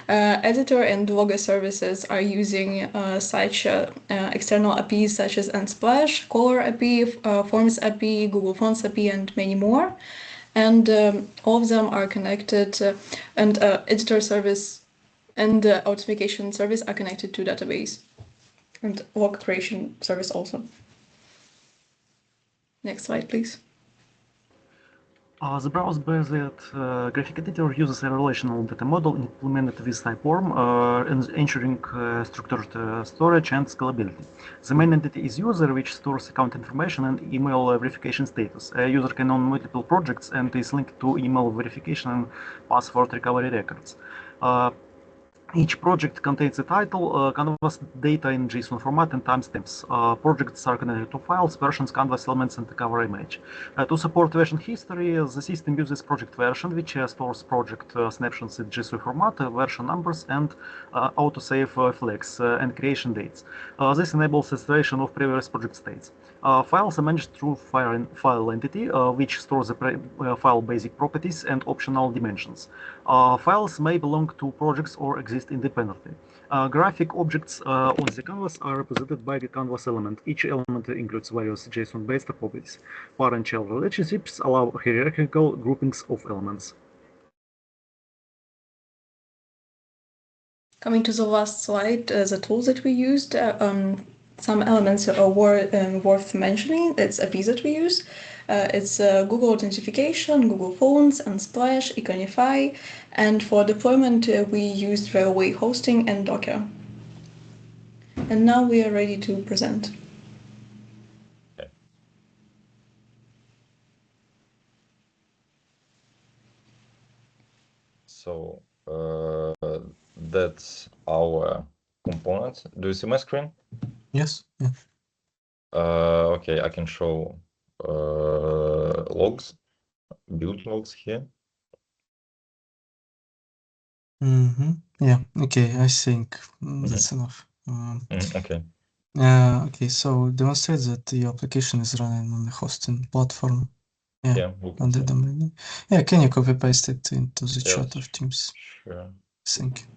Editor and logger services are using such external IPs such as Unsplash, Color IP, Forms IP, Google Fonts IP, and many more. And all of them are connected, and editor service and authentication service are connected to database, and log creation service also. Next slide, please. The browser-based graphic editor uses a relational data model implemented with Typeform, ensuring structured storage and scalability. The main entity is user, which stores account information and email verification status. A user can own multiple projects and is linked to email verification and password recovery records. Each project contains a title, canvas data in JSON format, and timestamps. Projects are connected to files, versions, canvas elements, and the cover image. To support version history, the system uses project version, which stores project snapshots in JSON format, version numbers, and autosave flags and creation dates. This enables restoration of previous project states. Files are managed through file entity, which stores the file basic properties and optional dimensions. Files may belong to projects or exist independently. Graphic objects on the canvas are represented by the canvas element. Each element includes various JSON-based properties. Parent-child relationships allow hierarchical groupings of elements. Coming to the last slide, the tools that we used, some elements are worth mentioning. It's APIs that we use. It's Google Authentication, Google Fonts, Unsplash, Iconify, and for deployment we used Railway Hosting and Docker. And now we are ready to present. So that's our components. Do you see my screen? Yes. Yeah. Okay, I can show logs, build logs here. Yeah. Okay. I think that's enough. Okay. Okay. So demonstrate that your application is running on the hosting platform. Yeah, we can on the see. domain. Yeah. Can you copy paste it into the Yes, chat of Teams? Sure. Thank you.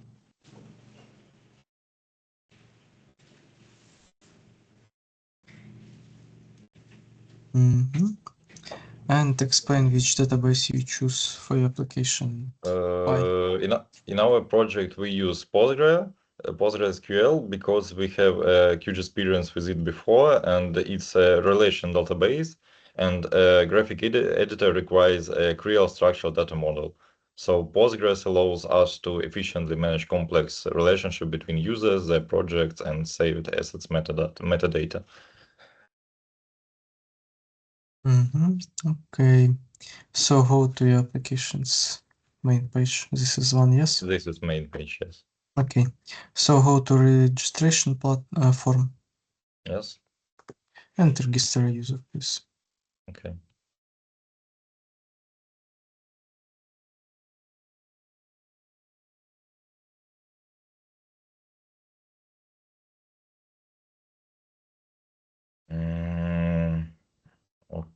And explain which database you choose for your application. In our project, we use PostgreSQL because we have a huge experience with it before, and it's a relation database, and a graphic editor requires a real structural data model. So Postgres allows us to efficiently manage complex relationship between users, their projects, and saved assets metadata. Okay. So go to your application's main page. This is one, yes? This is main page, yes. Okay. So go to registration form. Yes. And register a user, please. Okay.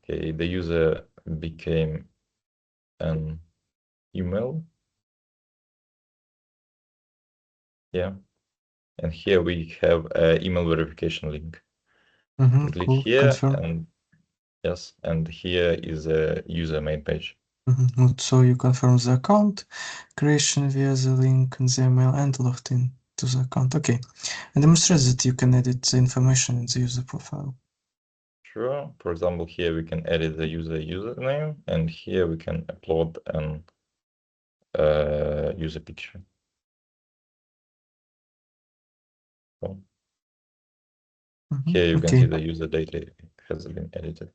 Okay, the user became an email. Yeah. And here we have an email verification link. Click Cool. here Confirm. and yes, and here is a user main page. So you confirm the account, creation via the link in the email, and logged in to the account. Okay. And demonstrate that you can edit the information in the user profile. Sure. For example, here we can edit the username, and here we can upload an user picture. So here you can see the user data has been edited.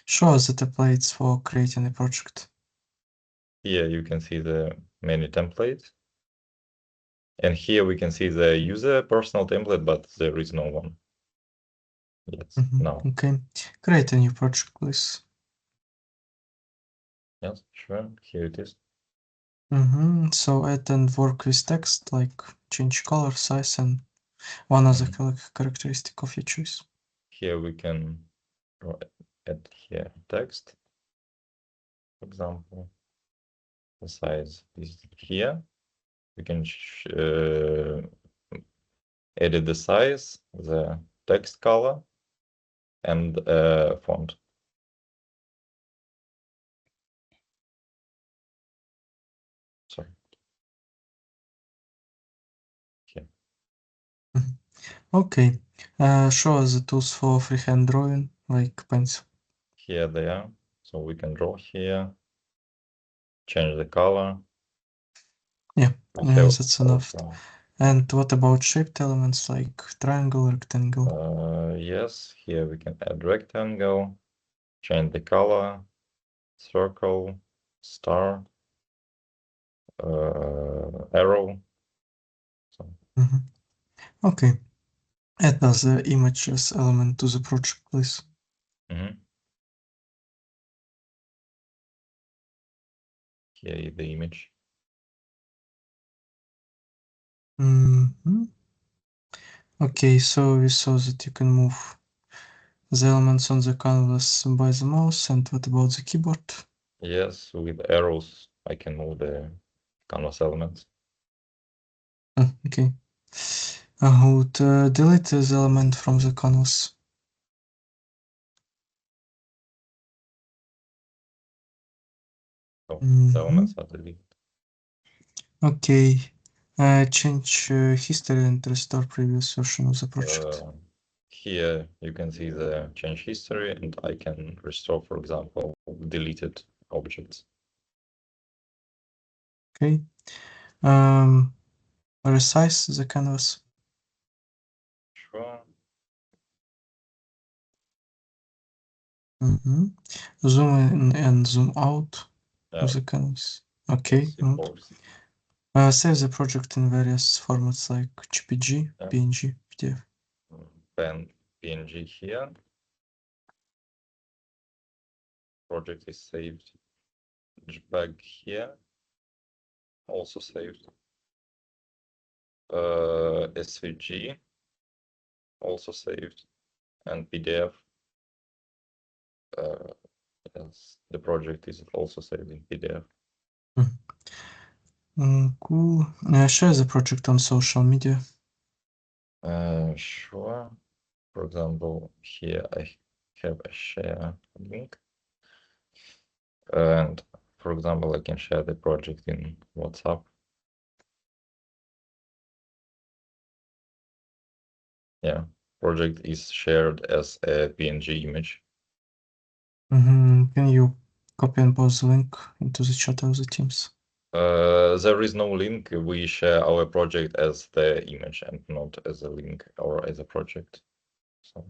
Show us the templates for creating a project. Here you can see the many templates. And here we can see the user personal template, but there is no one. Yes, now. Okay. Create a new project, please. Yes, sure. Here it is. So add and work with text, like change color, size, and one other characteristic of your choice. Here we can add here text. For example, the size is here. We can edit the size, the text color, and font. Sorry. Here. Okay. Show us the tools for freehand drawing, like pencil. Here they are. So we can draw here, change the color. Yeah, that's enough. And what about shaped elements like triangle, rectangle? Yes, here we can add rectangle, change the color, circle, star, arrow. Okay. Add as the images element to the project, please. Here is the image. Okay, so we saw that you can move the elements on the canvas by the mouse, and what about the keyboard? Yes, with arrows, I can move the canvas elements. Okay. I would delete this element from the canvas. So the elements are deleted. Okay. Change history and restore previous version of the project. Here you can see the change history, and I can restore, for example, deleted objects. Okay. Resize the canvas. Sure. Zoom in and zoom out of the canvas. Okay. Save the project in various formats like JPG, PNG, PDF. PNG here. Project is saved. JPEG here. Also saved. SVG. Also saved. And PDF. Yes, the project is also saved in PDF. Cool. Share the project on social media. Sure. For example, here I have a share link. And for example, I can share the project in WhatsApp. Yeah, project is shared as a PNG image. Can you copy and paste the link into the chat of the Teams? There is no link. We share our project as the image and not as a link or as a project. So.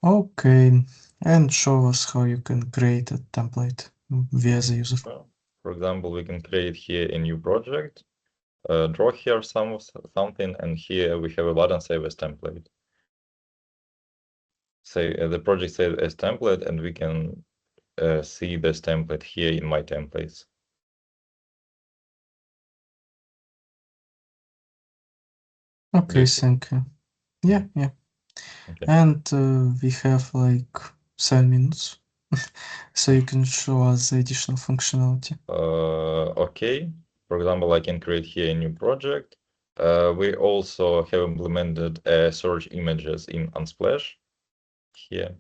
Okay, and show us how you can create a template via the user. For example, we can create here a new project, draw here something, and here we have a button save as template. Say the project save as template, and we can see this template here in my templates. Okay, thank you. Yeah. Okay. And we have like 7 minutes, so you can show us the additional functionality. Okay. For example, I can create here a new project. We also have implemented search images in Unsplash here.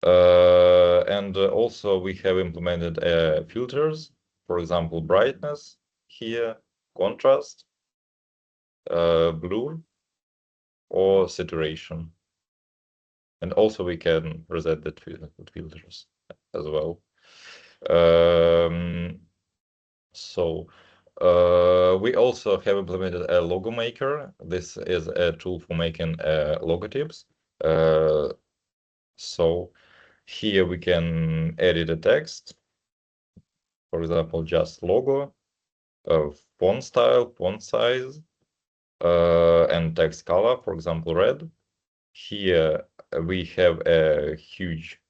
And also we have implemented filters, for example, brightness here, contrast, blur, or saturation. And also we can reset the filters as well. We also have implemented a logo maker. This is a tool for making logotypes. So here we can edit a text. For example, just logo, font style, font size, and text color, for example, red. Here we have a huge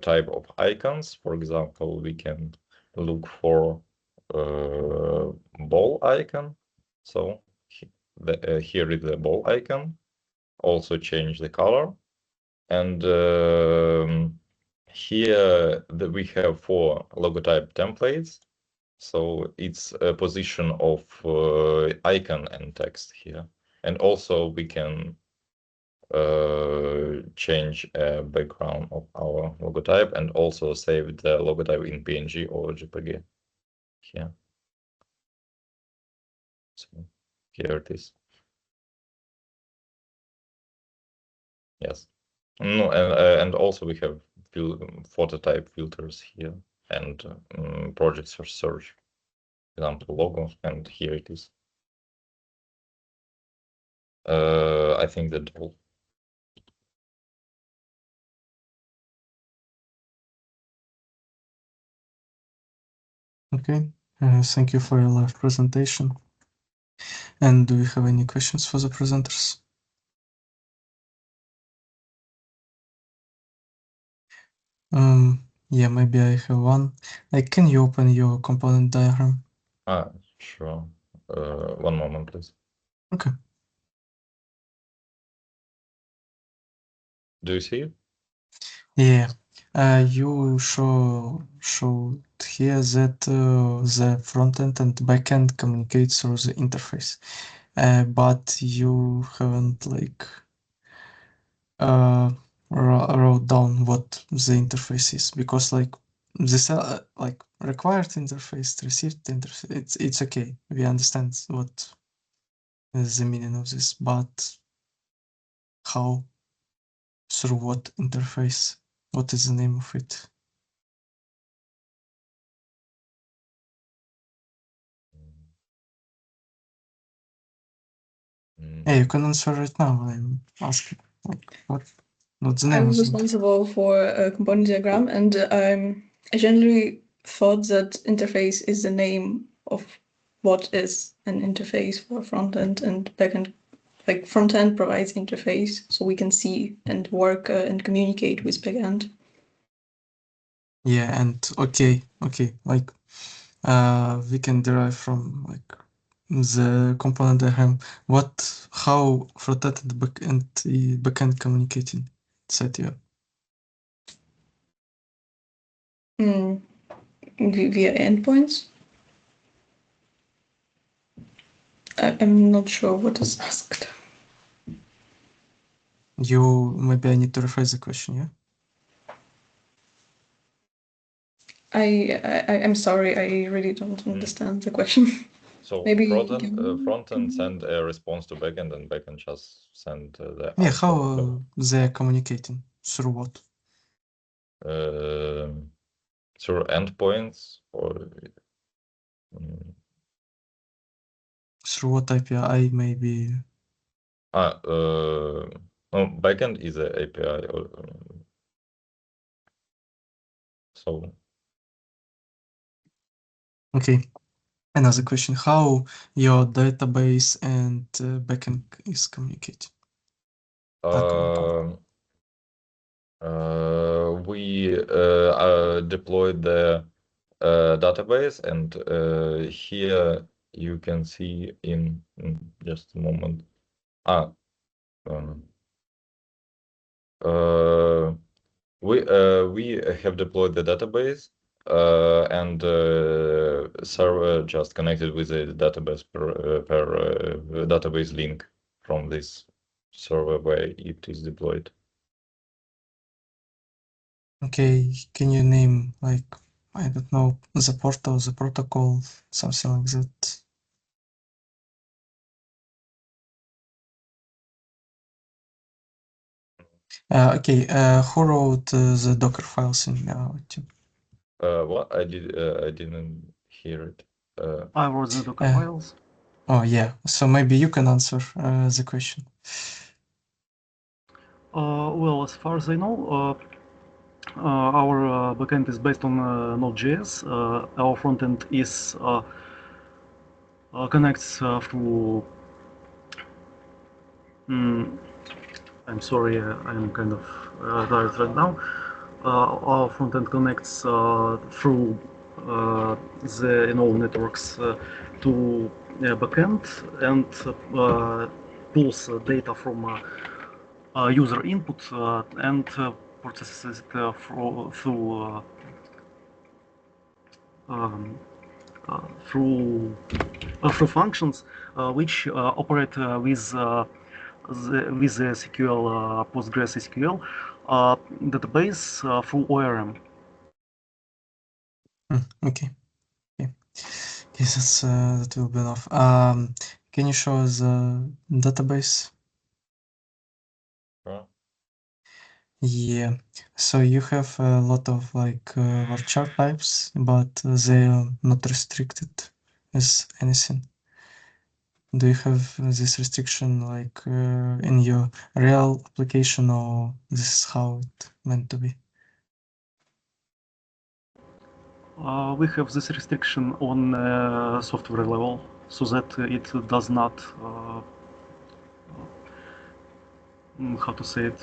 type of icons. For example, we can look for ball icon. So here is the ball icon. Also change the color. And here we have 4 logotype templates. So it's a position of icon and text here. And also we can change background of our logotype and also save the logotype in PNG or JPG here. So here it is. Yes. No, and also we have photo type filters here and projects for search. Example logo, and here it is. I think that all. Okay, thank you for your live presentation. And do we have any questions for the presenters? Yeah, maybe I have one. Like, can you open your component diagram? Sure. One moment, please. Okay. Do you see it? Yeah. You showed here that the front end and back end communicate through the interface, but you haven't like wrote down what the interface is, because like this like required interface, received interface, it's okay. We understand what is the meaning of this, but how, through what interface, what is the name of it? Yeah, you can answer right now. I'm asking like what's the name I'm of it? responsible for a component diagram, and I generally thought that interface is the name of what is an interface for front end and back end. Like front end provides interface so we can see and work and communicate with back end. Yeah, and okay, like we can derive from like the component diagram how front end and back end communicating inside you. Via endpoints. I'm not sure what is asked. Maybe I need to rephrase the question, yeah? I'm sorry, I really don't understand the question. So Maybe front end send a response to backend, and backend just send the Yeah, answer. how they're communicating, through what? Through endpoints or through what API maybe? no, backend is a API. So Okay. Another question: how your database and backend is communicating? We deployed the database, and here you can see in just a moment. We have deployed the database, and server just connected with the database per database link from this server where it is deployed. Okay, can you name, like, I don't know, the portal, the protocol, something like that? Okay, who wrote the Docker files in our team? What? I didn't hear it. I wrote the Docker files. Oh yeah, so maybe you can answer the question. Well, as far as I know, our backend is based on Node.js. Our frontend is connects through. I'm sorry, I'm kind of tired right now. Our frontend connects through the networks to backend and pulls data from user input and processes it through functions which operate with the SQL PostgreSQL database through ORM. Okay. Yes, that will be enough. Can you show us the database? Sure. Yeah, so you have a lot of like varchar types, but they are not restricted as anything. Do you have this restriction like in your real application, or this is how it meant to be? We have this restriction on software level. so that it does not, how to say it,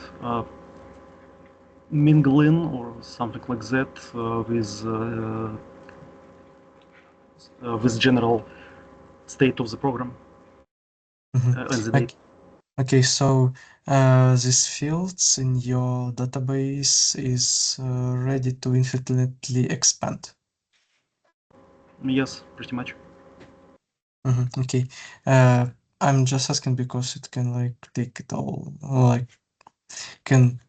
mingle in or something like that with general state of the program and the data. Okay, so these fields in your database is ready to infinitely expand. Yes, pretty much. Okay. I'm just asking because it can like take it all, like can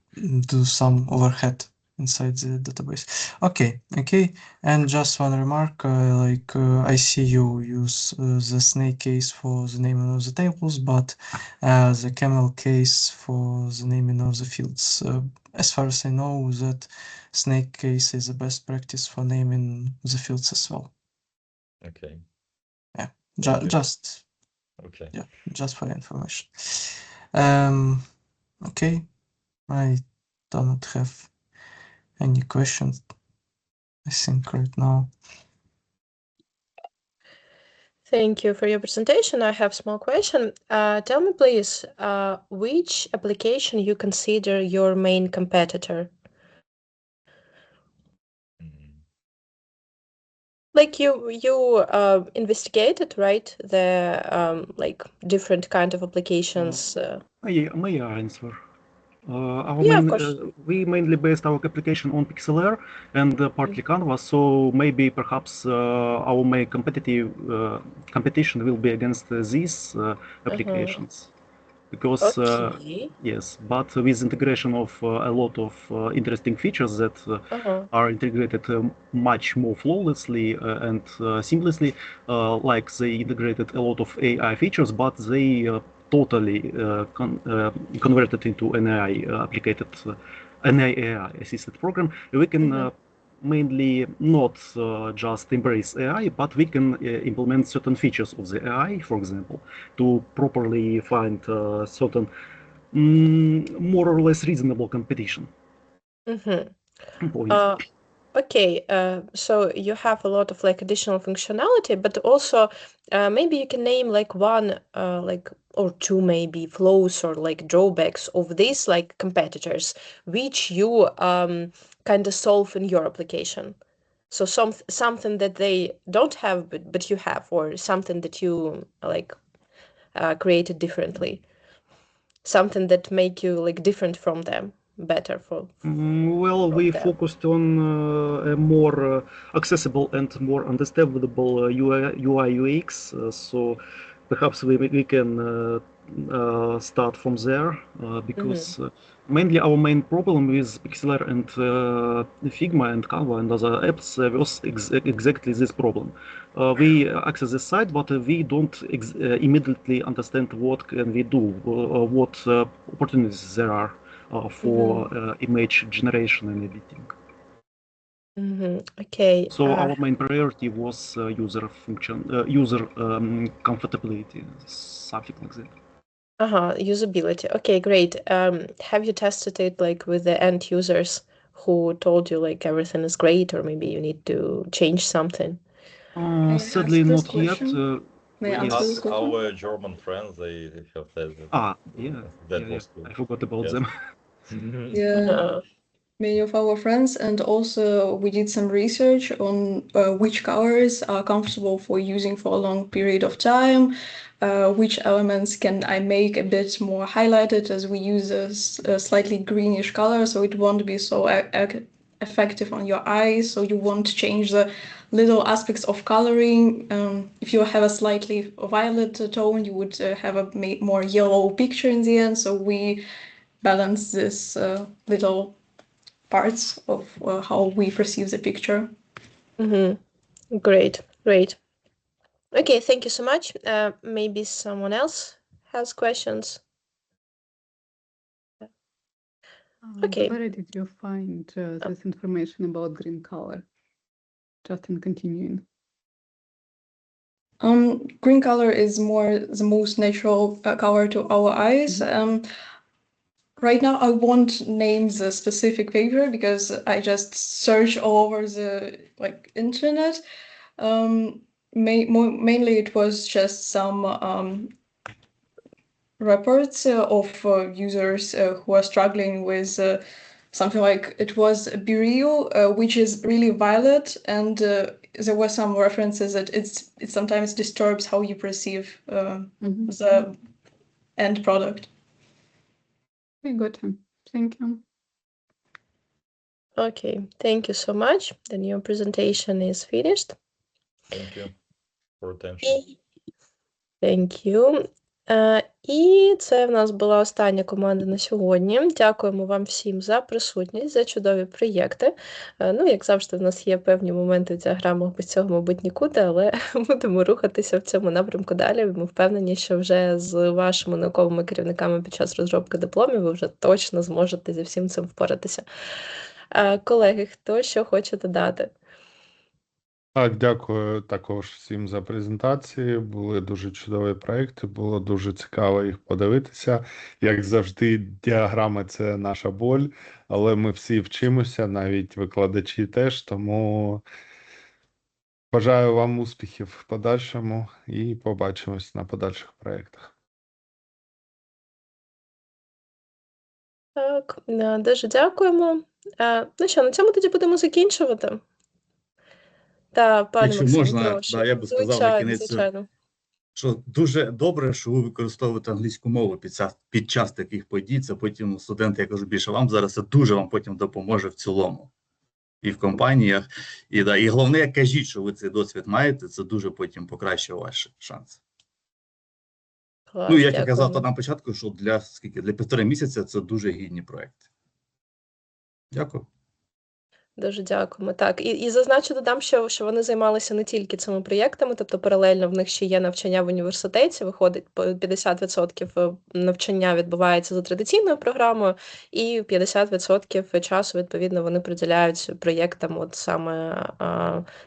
do some overhead inside the database. Okay. And just one remark, I see you use the snake case for the naming of the tables, but the camel case for the naming of the fields. As far as I know, that snake case is the best practice for naming the fields as well. Okay. Yeah, Thank you. just Okay. yeah, just for information. Okay, I do not have any questions, I think, right now. Thank you for your presentation. I have a small question. Tell me, please, which application you consider your main competitor? Like you investigated, right? The like different kind of applications. May I answer? Yeah, of course. We mainly based our application on Pixlr and partly Canvas, so maybe perhaps our main competition will be against these applications. Because Okay. yes, but with integration of a lot of interesting features that are integrated much more flawlessly and seamlessly, like they integrated a lot of AI features, but they totally converted into an AI assisted program. We can mainly not just embrace AI, but we can implement certain features of the AI, for example, to properly find certain more or less reasonable competition points. Okay, so you have a lot of like additional functionality, but also maybe you can name like one like or two maybe flaws or like drawbacks of these like competitors, which you kind of solve in your application. So something that they don't have, but you have, or something that you like created differently, something that make you like different from them, better Well, we focused on a more accessible and more understandable UI UX, so perhaps we can start from there because mainly our main problem with Pixlr and Figma and Canva and other apps was exactly this problem. We access the site, but we don't immediately understand what can we do, what opportunities there are for image generation and editing. Okay. So our main priority was user comfortability, something like that. Usability. Okay, great. Have you tested it like with the end users who told you like everything is great, or maybe you need to change something? Sadly, not yet. We asked our German friends, they have said that. That was cool. I forgot about them. Yeah, many of our friends, and also we did some research on which colors are comfortable for using for a long period of time, which elements can I make a bit more highlighted as we use a slightly greenish color, so it won't be so effective on your eyes, so you won't change the little aspects of coloring. If you have a slightly violet tone, you would have a more yellow picture in the end, so we balance this little parts of how we perceive the picture. Great. Okay, thank you so much. Maybe someone else has questions. Okay. Where did you find this information about green color? Just in continuing. Green color is more the most natural color to our eyes. Right now, I won't name the specific paper because I just search all over the internet. mainly it was just some reports of users who are struggling with something like it was Bureau, which is really violent, and there were some references that it sometimes disturbs how you perceive the end product. Very good. Thank you. Okay, thank you so much. Then your presentation is finished. Thank you for attention. Thank you. І це в нас була остання команда на сьогодні. Дякуємо вам всім за присутність, за чудові проєкти. Ну, як завжди, в нас є певні моменти в діаграмах, без цього, мабуть, нікуди, але будемо рухатися в цьому напрямку далі. Ми впевнені, що вже з вашими науковими керівниками під час розробки дипломів ви вже точно зможете зі всім цим впоратися. Колеги, хто що хоче додати? Так, дякую також всім за презентації. Були дуже чудові проекти, було дуже цікаво їх подивитися. Як завжди, діаграми – це наша боль, але ми всі вчимося, навіть викладачі теж, тому бажаю вам успіхів в подальшому і побачимось на подальших проєктах. Так, дуже дякуємо. Ну що, на цьому тоді будемо закінчувати. Так, пане Якщо Максиме, можна, прошу. да, я би сказав на Звичайно, кінець, звичайно. що дуже добре, що ви використовуєте англійську мову під час таких подій. Це потім студенти, я кажу більше вам зараз, це дуже вам потім допоможе в цілому. І в компаніях. І головне, кажіть, що ви цей досвід маєте, це дуже потім покращує ваші шанси. Клас, Ну, як я казав дякуємо. на початку, що для 1,5 місяця це дуже гідні проекти. Дякую. Дуже дякуємо. Так, і зазначу, додам, що вони займалися не тільки цими проєктами, тобто паралельно в них ще є навчання в університеті, виходить 50% навчання відбувається за традиційною програмою, і 50% часу, відповідно, вони приділяють проєктам от саме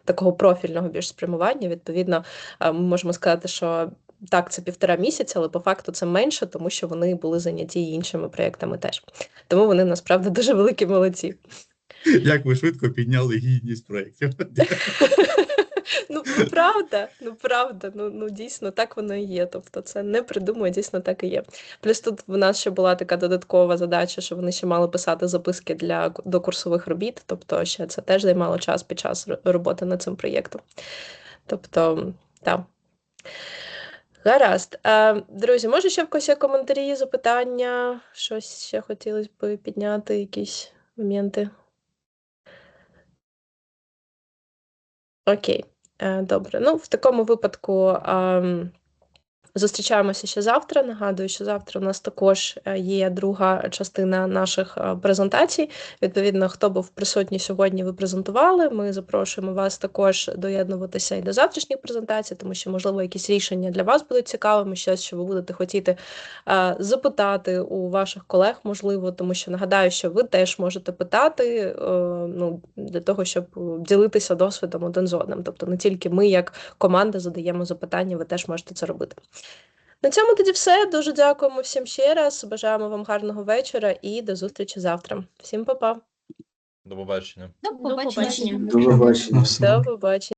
такого профільного більш спрямування. Відповідно, ми можемо сказати, що так, це 1,5 місяця, але по факту це менше, тому що вони були зайняті іншими проєктами теж. Тому вони, насправді, дуже великі молодці. Як ви швидко підняли гідність проєктів. Ну, правда, дійсно, так воно і є. Тобто це не придумує, дійсно так і є. Плюс тут в нас ще була така додаткова задача, що вони ще мали писати записки до курсових робіт, тобто ще це теж займало час під час роботи над цим проєктом. Тобто, так. Гаразд. Друзі, може ще в когось є коментарі, запитання, щось ще хотілося б підняти, якісь моменти? Окей, добре. Ну, в такому випадку зустрічаємося ще завтра. Нагадую, що завтра у нас також є друга частина наших презентацій. Відповідно, хто був присутній сьогодні, ви презентували. Ми запрошуємо вас також доєднуватися і до завтрашніх презентацій, тому що, можливо, якісь рішення для вас будуть цікавими, щось, що ви будете хотіти запитати у ваших колег, можливо, тому що нагадаю, що ви теж можете питати для того, щоб ділитися досвідом один з одним. Тобто не тільки ми, як команда, задаємо запитання, ви теж можете це робити. На цьому тоді все. Дуже дякуємо всім ще раз. Бажаємо вам гарного вечора і до зустрічі завтра. Всім па-па. До побачення. До побачення. До побачення. До побачення.